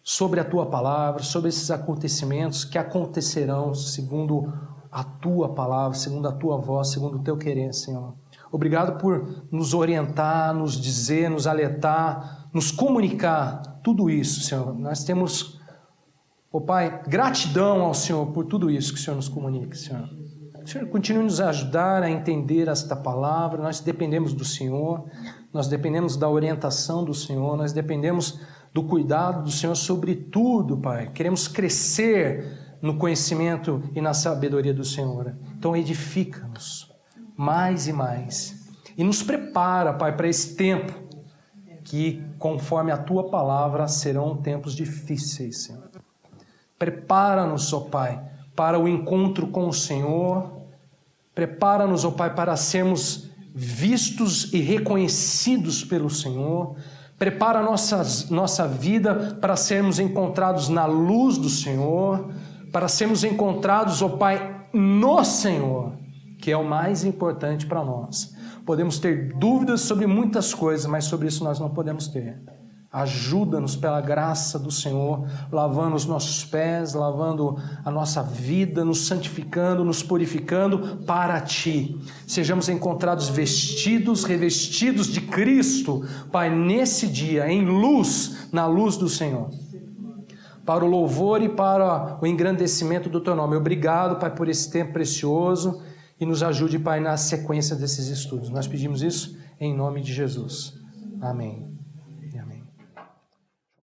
sobre a Tua palavra, sobre esses acontecimentos que acontecerão segundo a Tua palavra, segundo a Tua voz, segundo o Teu querer, Senhor. Obrigado por nos orientar, nos dizer, nos alertar, nos comunicar tudo isso, Senhor. Nós temos, Pai, gratidão ao Senhor por tudo isso que o Senhor nos comunica, Senhor. O Senhor continue nos ajudar a entender esta palavra. Nós dependemos do Senhor, nós dependemos da orientação do Senhor, nós dependemos do cuidado do Senhor sobre tudo, Pai. Queremos crescer no conhecimento e na sabedoria do Senhor. Então edifica-nos mais e mais. E nos prepara, Pai, para esse tempo que, conforme a Tua palavra, serão tempos difíceis, Senhor. Prepara-nos, ó Pai, para o encontro com o Senhor. Prepara-nos, ó Pai, para sermos vistos e reconhecidos pelo Senhor. Prepara a nossa vida para sermos encontrados na luz do Senhor, para sermos encontrados, ó Pai, no Senhor, que é o mais importante para nós. Podemos ter dúvidas sobre muitas coisas, mas sobre isso nós não podemos ter. Ajuda-nos pela graça do Senhor, lavando os nossos pés, lavando a nossa vida, nos santificando, nos purificando para Ti. Sejamos encontrados vestidos, revestidos de Cristo, Pai, nesse dia, em luz, na luz do Senhor. Para o louvor e para o engrandecimento do Teu nome. Obrigado, Pai, por esse tempo precioso e nos ajude, Pai, na sequência desses estudos. Nós pedimos isso em nome de Jesus. Amém.